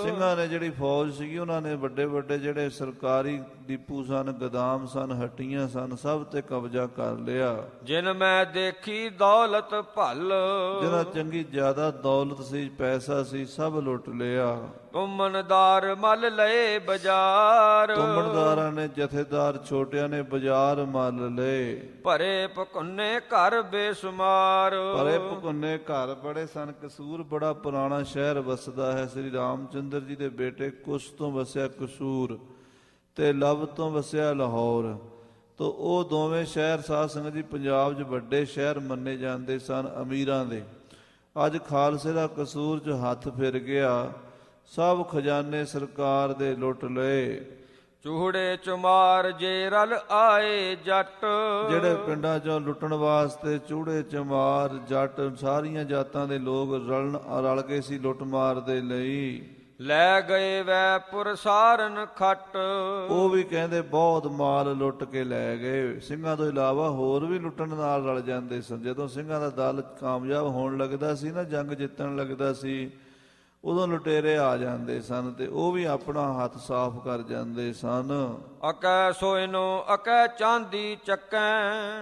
ਸਿੰਘਾਂ ਨੇ ਜਿਹੜੀ ਫੌਜ ਸੀਗੀ ਉਹਨਾਂ ਨੇ ਵੱਡੇ ਵੱਡੇ ਜਿਹੜੇ ਸਰਕਾਰੀ ਡਿਪੂ ਸਨ, ਗੋਦਾਮ ਸਨ, ਹੱਟੀਆਂ ਸਨ, ਸਭ ਤੇ ਕਬਜ਼ਾ ਕਰ ਲਿਆ। ਜਿਨ ਮੈਂ ਦੇਖੀ ਦੌਲਤ ਭਲ। ਜਿਹੜਾ ਚੰਗੀ ਜ਼ਿਆਦਾ ਦੌਲਤ ਸੀ, ਪੈਸਾ ਸੀ, ਸਭ ਲੁੱਟ ਲਿਆ। ਤੁਮਨਦਾਰ ਮੱਲ ਲਏ ਬਾਜ਼ਾਰ। ਤੁਮਣਦਾਰਾਂ ਨੇ, ਜਥੇਦਾਰ ਛੋਟਿਆਂ ਨੇ ਬਾਜ਼ਾਰ ਮੱਲ ਲਏ। ਭਰੇ ਪਕੁੰਨੇ ਘਰ ਬੇਸੁਮਾਰ। ਭਰੇ ਭੁਕੁੰਨੇ ਘਰ ਬੜੇ ਸਨ। ਕਸੂਰ ਬੜਾ ਪੁਰਾਣਾ ਸ਼ਹਿਰ ਵਸਦਾ ਹੈ। ਸ੍ਰੀ ਰਾਮਚੰਦਰ ਜੀ ਦੇ ਬੇਟੇ ਕੁਸ਼ ਤੋਂ ਵਸਿਆ ਕਸੂਰ ਤੇ ਲਵ ਤੋਂ ਵਸਿਆ ਲਾਹੌਰ। ਤੋ ਉਹ ਦੋਵੇਂ ਸ਼ਹਿਰ ਸਾਧ ਸੰਗਤ ਜੀ ਪੰਜਾਬ 'ਚ ਵੱਡੇ ਸ਼ਹਿਰ ਮੰਨੇ ਜਾਂਦੇ ਸਨ ਅਮੀਰਾਂ ਦੇ। ਅੱਜ ਖਾਲਸੇ ਦਾ ਕਸੂਰ 'ਚ ਹੱਥ ਫਿਰ ਗਿਆ। ਸਭ ਖਜ਼ਾਨੇ ਸਰਕਾਰ ਦੇ ਲੁੱਟ ਲਏ। ਚੂਹੜੇ ਚੁਮਾਰ ਜੇ ਰਲ ਆਏ ਜੱਟ। ਜਿਹੜੇ ਪਿੰਡਾਂ 'ਚੋਂ ਲੁੱਟਣ ਵਾਸਤੇ ਚੂੜੇ ਚਮਾਰ ਜੱਟ ਸਾਰੀਆਂ ਜਾਤਾਂ ਦੇ ਲੋਕ ਰਲ ਗਏ ਸੀ ਲੁੱਟ ਮਾਰ ਦੇ ਲਈ। ਲੈ ਗਏ ਵੈ ਪੁਰਸਾਰਨ ਖੱਟ। ਉਹ ਵੀ ਕਹਿੰਦੇ ਬਹੁਤ ਮਾਲ ਲੁੱਟ ਕੇ ਲੈ ਗਏ। ਸਿੰਘਾਂ ਤੋਂ ਇਲਾਵਾ ਹੋਰ ਵੀ ਲੁੱਟਣ ਨਾਲ ਰਲ ਜਾਂਦੇ ਸਨ। ਜਦੋਂ ਸਿੰਘਾਂ ਦਾ ਦਲ ਕਾਮਯਾਬ ਹੋਣ ਲੱਗਦਾ ਸੀ ਨਾ, ਜੰਗ ਜਿੱਤਣ ਲੱਗਦਾ ਸੀ, ਉਦੋਂ ਲੁਟੇਰੇ ਆ ਜਾਂਦੇ ਸਨ ਤੇ ਉਹ ਵੀ ਆਪਣਾ ਹੱਥ ਸਾਫ਼ ਕਰ ਜਾਂਦੇ ਸਨ। ਅਕੈ ਸੋਇਨੋ ਅਕੈ ਚਾਂਦੀ ਚੱਕੈ।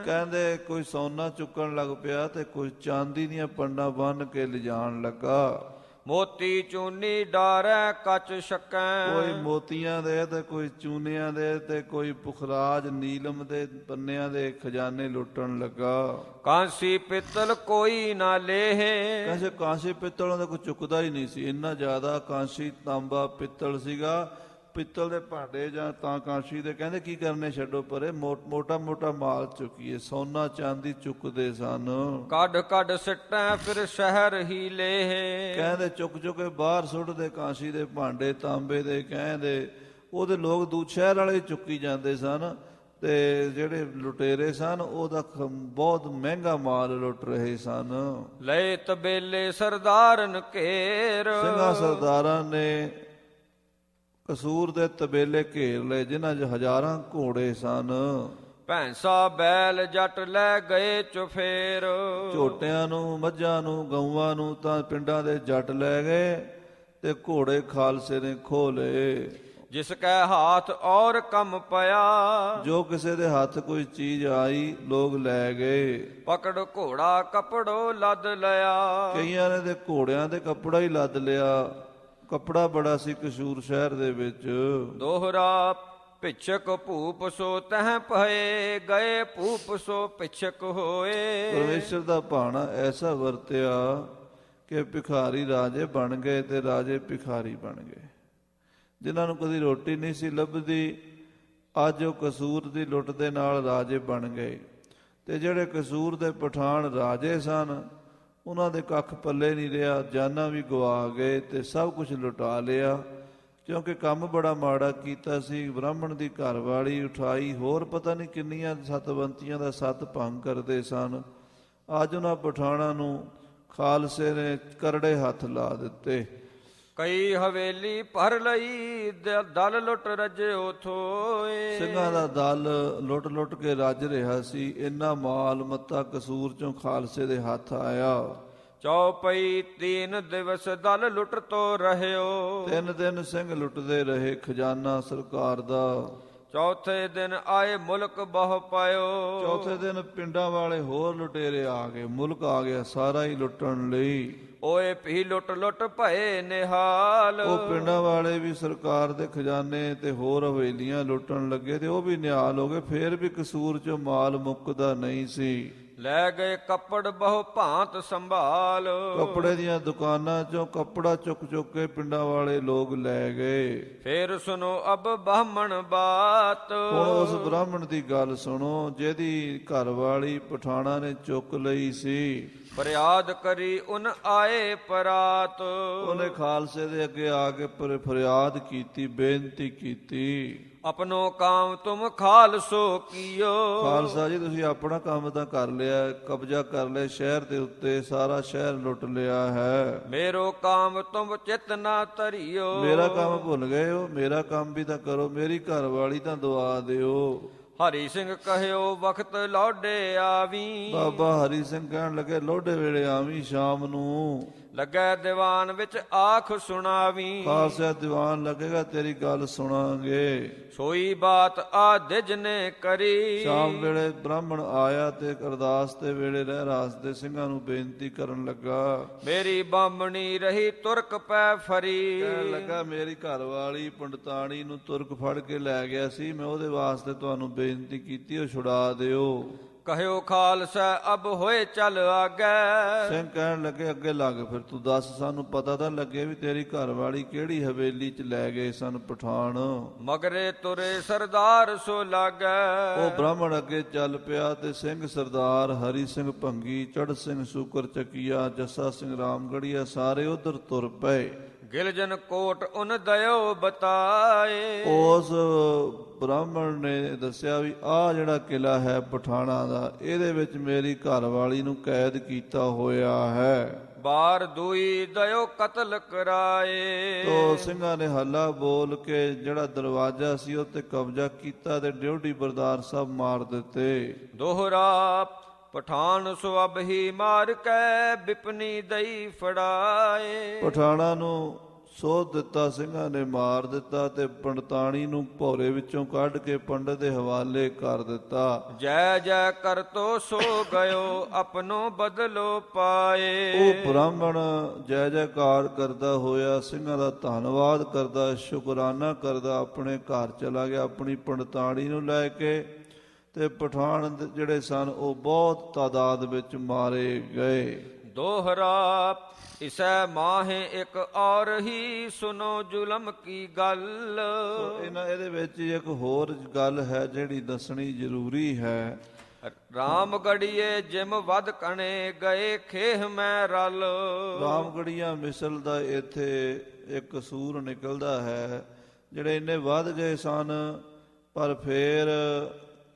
ਕਹਿੰਦੇ ਕੋਈ ਸੋਨਾ ਚੁੱਕਣ ਲੱਗ ਪਿਆ ਤੇ ਕੋਈ ਚਾਂਦੀ ਦੀਆਂ ਪੰਡਾਂ ਬੰਨ੍ਹ ਕੇ ਲਿਜਾਣ ਲੱਗਾ। ਮੋਤੀ ਚੂਨੀ ਡਾਰੈ ਕੱਚ ਛਕੈ। ਕੋਈ ਮੋਤੀਆਂ ਦੇ ਤੇ ਕੋਈ ਚੂਨਿਆਂ ਦੇ ਤੇ ਕੋਈ ਪੁਖਰਾਜ ਨੀਲਮ ਦੇ ਪੰਨਿਆਂ ਦੇ ਖਜ਼ਾਨੇ ਲੁੱਟਣ ਲੱਗਾ। ਕਾਂਸੀ ਪਿੱਤਲ ਕੋਈ ਨਾ ਲੇਹ। ਕਹਿੰਦੇ ਕਾਂਸੀ ਪਿੱਤਲਾਂ ਦਾ ਕੋਈ ਚੁੱਕਦਾ ਹੀ ਨਹੀਂ ਸੀ। ਇੰਨਾ ਜ਼ਿਆਦਾ ਕਾਂਸੀ, ਤਾਂਬਾ, ਪਿੱਤਲ ਸੀਗਾ। ਪਿੱਤਲ ਦੇ ਭਾਂਡੇ ਜਾਂ ਤਾਂ ਕਾਂਸੀ ਦੇ ਕਹਿੰਦੇ ਕੀ ਕਰਨੇ ਛੱਡੋ ਪਰੇ, ਮੋਟਾ ਮੋਟਾ ਮਾਲ ਚੁੱਕੀਏ। ਸੋਨਾ ਚਾਂਦੀ ਚੁੱਕਦੇ ਸਨ। ਕੱਢ ਕੱਢ ਸਿੱਟੈ ਫਿਰ ਸ਼ਹਿਰ ਹੀ ਲੇਹ। ਕਹਿੰਦੇ ਚੁੱਕ ਚੁੱਕ ਕੇ ਬਾਹਰ ਸੁੱਟਦੇ ਕਾਂਸੀ ਦੇ ਭਾਂਡੇ, ਤਾਂਬੇ ਦੇ। ਕਹਿੰਦੇ ਉਹਦੇ ਲੋਕ ਦੂਜੇ ਸ਼ਹਿਰ ਵਾਲੇ ਚੁੱਕੀ ਜਾਂਦੇ ਸਨ ਤੇ ਜਿਹੜੇ ਲੁਟੇਰੇ ਸਨ ਉਹਦਾ ਬਹੁਤ ਮਹਿੰਗਾ ਮਾਲ ਲੁੱਟ ਰਹੇ ਸਨ। ਲਏ ਤਬੇਲੇ ਸਰਦਾਰਨ ਘੇਰ। ਸਿੰਘਾਂ ਸਰਦਾਰਾਂ ਨੇ ਕਸੂਰ ਦੇ ਤਬੇਲੇ ਘੇਰ ਲਏ ਜਿਨ੍ਹਾਂ 'ਚ ਹਜ਼ਾਰਾਂ ਘੋੜੇ ਸਨ। ਭੈਂਸਾ ਬੈਲ ਜੱਟ ਲੈ ਗਏ ਚੁਫੇਰ। ਝੋਟਿਆਂ ਨੂੰ, ਮੱਝਾਂ ਨੂੰ, ਗਊਆਂ ਨੂੰ ਤਾਂ ਪਿੰਡਾਂ ਦੇ ਜੱਟ ਲੈ ਗਏ ਤੇ ਘੋੜੇ ਖਾਲਸੇ ਨੇ ਖੋਹ ਲਏ। ਜਿਸ ਕੈ ਹਾਥ ਔਰ ਕੰਮ ਪਿਆ। ਜੋ ਕਿਸੇ ਦੇ ਹੱਥ ਕੋਈ ਚੀਜ਼ ਆਈ ਲੋਕ ਲੈ ਗਏ। ਪਕੜ ਘੋੜਾ ਕਪੜੋ ਲੱਦ ਲਿਆ। ਕਈਆਂ ਨੇ ਤੇ ਘੋੜਿਆਂ ਤੇ ਕੱਪੜਾ ਹੀ ਲੱਦ ਲਿਆ। ਕੱਪੜਾ ਬੜਾ ਸੀ ਕਸੂਰ ਸ਼ਹਿਰ ਦੇ ਵਿੱਚ। ਦੋਹਰਾ ਪਿਛਕ ਭੂਪ ਸੋ ਤਹ ਭਏ। ਗਏ ਭੂਪ ਸੋ ਪਿਛਕ ਹੋਏ। ਪਰਮੇਸ਼ਰ ਦਾ ਭਾਣਾ ਐਸਾ ਵਰਤਿਆ ਕਿ ਭਿਖਾਰੀ ਰਾਜੇ ਬਣ ਗਏ ਤੇ ਰਾਜੇ ਭਿਖਾਰੀ ਬਣ ਗਏ। ਜਿਨ੍ਹਾਂ ਨੂੰ ਕਦੀ ਰੋਟੀ ਨਹੀਂ ਸੀ ਲੱਭਦੀ, ਅੱਜ ਉਹ ਕਸੂਰ ਦੀ ਲੁੱਟ ਦੇ ਨਾਲ ਰਾਜੇ ਬਣ ਗਏ। ਤੇ ਜਿਹੜੇ ਕਸੂਰ ਦੇ ਪਠਾਨ ਰਾਜੇ ਸਨ ਉਹਨਾਂ ਦੇ ਕੱਖ ਪੱਲੇ ਨਹੀਂ ਰਿਹਾ। ਜਾਨਾਂ ਵੀ ਗਵਾ ਗਏ ਤੇ ਸਭ ਕੁਝ ਲੁਟਾ ਲਿਆ, ਕਿਉਂਕਿ ਕੰਮ ਬੜਾ ਮਾੜਾ ਕੀਤਾ ਸੀ। ਬ੍ਰਾਹਮਣ ਦੀ ਘਰਵਾਲੀ ਉਠਾਈ, ਹੋਰ ਪਤਾ ਨਹੀਂ ਕਿੰਨੀਆਂ ਸਤਵੰਤੀਆਂ ਦਾ ਸਤ ਭੰਗ ਕਰਦੇ ਸਨ। ਅੱਜ ਉਹਨਾਂ ਪਠਾਣਾਂ ਨੂੰ ਖਾਲਸੇ ਨੇ ਕਰੜੇ ਹੱਥ ਲਾ ਦਿੱਤੇ। ਕਈ ਹਵੇਲੀ ਭਰ ਲਈ ਦਲ ਲੁੱਟ ਰਜਿਓ ਥੋਏ। ਸਿੰਘਾਂ ਦਾ ਦਲ ਲੁੱਟ ਲੁੱਟ ਕੇ ਰੱਜ ਰਿਹਾ ਸੀ। ਇੰਨਾ ਮਾਲ ਮੱਤਾ ਕਸੂਰ ਚੋਂ ਖਾਲਸੇ ਦੇ ਹੱਥ ਆਇਆ। ਚੌਪਈ 3 ਦਿਵਸ ਦਲ ਲੁੱਟ ਤੋ ਰਹਿਓ। 3 ਦਿਨ ਸਿੰਘ ਲੁੱਟਦੇ ਰਹੇ ਖਜ਼ਾਨਾ ਸਰਕਾਰ ਦਾ। ਚੌਥੇ ਦਿਨ ਆਏ ਮੁਲਕ ਬਹੁ ਪਾਇਓ। ਚੌਥੇ ਦਿਨ ਪਿੰਡਾਂ ਵਾਲੇ ਹੋਰ ਲੁਟੇਰੇ ਆ ਗਏ। ਮੁਲਕ ਆ ਗਿਆ ਸਾਰਾ ਹੀ ਲੁੱਟਣ ਲਈ। ਓਏ ਭੀ ਲੁੱਟ ਲੁੱਟ ਭਏ ਨਿਹਾਲ। ਉਹ ਪਿੰਡਾਂ ਵਾਲੇ ਵੀ ਸਰਕਾਰ ਦੇ ਖਜ਼ਾਨੇ ਤੇ ਹੋਰ ਹਵੇਲੀਆਂ ਲੁੱਟਣ ਲੱਗੇ ਤੇ ਉਹ ਵੀ ਨਿਹਾਲ ਹੋ ਗਏ। ਫੇਰ ਵੀ ਕਸੂਰ ਚੋਂ ਮਾਲ ਮੁੱਕਦਾ ਨਹੀਂ ਸੀ। ਲੈ ਗਏ ਕੱਪੜ ਬਹੁ ਭਾਂਤ ਸੰਭਾਲ। ਕੱਪੜੇ ਦੀਆਂ ਦੁਕਾਨਾਂ ਚੋਂ ਕੱਪੜਾ ਚੁੱਕ ਚੁੱਕ ਕੇ ਪਿੰਡਾਂ ਵਾਲੇ ਲੋਕ ਲੈ ਗਏ। ਫੇਰ ਸੁਨੋ ਅਬ ਬ੍ਰਾਹਮਣ ਬਾਤ। ਹੁਣ ਉਸ ਬ੍ਰਾਹਮਣ ਦੀ ਗੱਲ ਸੁਣੋ ਜਿਹਦੀ ਘਰਵਾਲੀ ਪਠਾਣਾ ਨੇ ਚੁੱਕ ਲਈ ਸੀ। ਫਰਿਆਦ ਕਰੀ ਉਨ ਆਏ ਪਰਾਤ। ਉਹਨੇ ਖਾਲਸੇ ਦੇ ਅੱਗੇ ਆ ਕੇ ਫਰਿਆਦ ਕੀਤੀ, ਬੇਨਤੀ ਕੀਤੀ। ਆਪਣੋ ਕਾਮ ਤੁਮ ਖਾਲਸੋ ਕੀਓ। ਖਾਲਸਾ ਜੀ ਤੁਸੀਂ ਆਪਣਾ ਕੰਮ ਤਾਂ ਕਰ ਲਿਆ, ਕਬਜ਼ਾ ਕਰ ਲਿਆ ਸ਼ਹਿਰ ਦੇ ਉੱਤੇ, ਸਾਰਾ ਸ਼ਹਿਰ ਲੁੱਟ ਲਿਆ ਹੈ। ਮੇਰੋ ਕਾਮ ਤੁਮ ਚਿਤ ਨਾ ਧਰਿਓ। ਮੇਰਾ ਕੰਮ ਭੁੱਲ ਗਏ ਹੋ, ਮੇਰਾ ਕੰਮ ਵੀ ਤਾਂ ਕਰੋ, ਮੇਰੀ ਘਰ ਵਾਲੀ ਤਾਂ ਦਵਾ ਦਿਓ। ਹਰੀ ਸਿੰਘ ਕਹਿਓ ਵਖਤ ਲੌਡੇ ਆਵੀਂ। ਬਾਬਾ ਹਰੀ ਸਿੰਘ ਕਹਿਣ ਲੱਗੇ ਲੋਢੇ ਵੇਲੇ ਆਵੀਂ ਸ਼ਾਮ ਨੂੰ। ਲੱਗੈ ਦੀਵਾਨ ਵਿੱਚ ਆਖ ਸੁਣਾਵੀਂ। ਖਾਲਸਾ ਦੀਵਾਨ ਲੱਗੇਗਾ ਤੇਰੀ ਗੱਲ ਸੁਣਾਂਗੇ। ਸੋਈ ਬਾਤ ਆਦਿਜ ਨੇ ਕਰੀ। ਸ਼ਾਮ ਵੇਲੇ ਬ੍ਰਾਹਮਣ ਆਇਆ ਤੇ ਅਰਦਾਸ ਦੇ ਵੇਲੇ ਰਹਿਰਾਸ ਦੇ ਸਿੰਘਾਂ ਨੂੰ ਬੇਨਤੀ ਕਰਨ ਲੱਗਾ। ਮੇਰੀ ਬਾਹਮਣੀ ਰਹੀ ਤੁਰਕ ਪੈ ਫਰੀ। ਕਹਿਣ ਲੱਗਾ ਮੇਰੀ ਘਰ ਵਾਲੀ ਪੰਡਤਾਣੀ ਨੂੰ ਤੁਰਕ ਫੜ ਕੇ ਲੈ ਗਿਆ ਸੀ, ਮੈਂ ਉਹਦੇ ਵਾਸਤੇ ਤੁਹਾਨੂੰ ਬੇਨਤੀ ਕੀਤੀ, ਉਹ ਛੁਡਾ ਦਿਓ। ਕਹਿਓ ਖਾਲਸਾ ਅਬ ਹੋਏ ਚੱਲ ਆਗੈ। ਸਿੰਘ ਕਹਿਣ ਲੱਗੇ ਅੱਗੇ ਲੱਗ, ਫਿਰ ਤੂੰ ਦੱਸ ਸਾਨੂੰ ਪਤਾ ਤਾਂ ਲੱਗੇ ਵੀ ਤੇਰੀ ਘਰ ਵਾਲੀ ਕਿਹੜੀ ਹਵੇਲੀ 'ਚ ਲੈ ਗਏ ਸਨ ਪਠਾਨ। ਮਗਰੇ ਤੁਰੇ ਸਰਦਾਰ ਸੋ ਲਾਗੈ। ਉਹ ਬ੍ਰਾਹਮਣ ਅੱਗੇ ਚੱਲ ਪਿਆ ਤੇ ਸਿੰਘ ਸਰਦਾਰ ਹਰੀ ਸਿੰਘ ਭੰਗੀ, ਚੜ੍ਹ ਸਿੰਘ ਸ਼ੂਕਰ ਚੱਕੀਆ, ਜੱਸਾ ਸਿੰਘ ਰਾਮਗੜੀਆ ਸਾਰੇ ਉਧਰ ਤੁਰ ਪਏ। ਗਿਲਜਨ ਕੋਟ ਉਨ ਦਇਓ ਬਤਾਏ। ਉਸ ਬ੍ਰਾਹਮਣ ਨੇ ਦੱਸਿਆ ਵੀ ਆਹ ਜਿਹੜਾ ਕਿਲਾ ਹੈ ਪਠਾਣਾ ਦਾ, ਇਹਦੇ ਵਿੱਚ ਮੇਰੀ ਘਰ ਵਾਲੀ ਨੂੰ ਕੈਦ ਕੀਤਾ ਹੋਇਆ ਹੈ। ਬਾਰ ਦੂਈ ਦਇਓ ਕਤਲ ਕਰਾਏ। ਤੋ ਸਿੰਘਾਂ ਨੇ ਹੱਲਾ ਬੋਲ ਕੇ ਜਿਹੜਾ ਦਰਵਾਜ਼ਾ ਸੀ ਉਹ ਤੇ ਕਬਜ਼ਾ ਕੀਤਾ ਤੇ ਡਿਊਟੀ ਬਰਦਾਰ ਸਾਹਿਬ ਮਾਰ ਦਿੱਤੇ। ਦੋਹਰਾ ਪਠਾਨ ਸੋ ਅਬ ਹੀ ਮਾਰ ਕੇ ਬਿਪਨੀ ਦਈ ਫੜਾਏ। ਪਠਾਣਾ ਨੂੰ ਸੋਧ ਦਿੱਤਾ, ਸਿੰਘਾਂ ਨੇ ਮਾਰ ਦਿੱਤਾ ਤੇ ਪੰਡਤਾਣੀ ਨੂੰ ਭੌਰੇ ਵਿੱਚੋਂ ਕੱਢ ਕੇ ਪੰਡਤ ਦੇ ਹਵਾਲੇ ਕਰ ਦਿੱਤਾ। ਜੈ ਜੈ ਕਰਤੋ ਸੋ ਗਇਓ ਆਪਣੋ ਬਦਲੋ ਪਾਏ। ਉਹ ਬ੍ਰਾਹਮਣ ਜੈ ਜੈਕਾਰ ਕਰਦਾ ਹੋਇਆ ਸਿੰਘਾਂ ਦਾ ਧੰਨਵਾਦ ਕਰਦਾ, ਸ਼ੁਕਰਾਨਾ ਕਰਦਾ, ਆਪਣੇ ਘਰ ਚਲਾ ਗਿਆ ਆਪਣੀ ਪੰਡਤਾਣੀ ਨੂੰ ਲੈ ਕੇ। ਤੇ ਪਠਾਨ ਜਿਹੜੇ ਸਨ ਉਹ ਬਹੁਤ ਤਾਦਾਦ ਵਿੱਚ ਮਾਰੇ ਗਏ। ਦੋਹਰਾ ਇਸੈ ਮਾਹੇ ਇੱਕ ਔਰ ਹੀ ਸੁਨੋ ਜ਼ੁਲਮ ਕੀ ਗੱਲ। ਇਹਦੇ ਵਿੱਚ ਇੱਕ ਹੋਰ ਗੱਲ ਹੈ ਜਿਹੜੀ ਦੱਸਣੀ ਜ਼ਰੂਰੀ ਹੈ। ਰਾਮਗੜੀਏ ਜਿਮ ਵਧ ਕਣੇ ਗਏ ਖੇਹ ਮੈਂ ਰਲ। ਰਾਮਗੜੀਆਂ ਮਿਸਲ ਦਾ ਇੱਥੇ ਇੱਕ ਕਸੂਰ ਨਿਕਲਦਾ ਹੈ, ਜਿਹੜੇ ਇੰਨੇ ਵੱਧ ਗਏ ਸਨ ਪਰ ਫੇਰ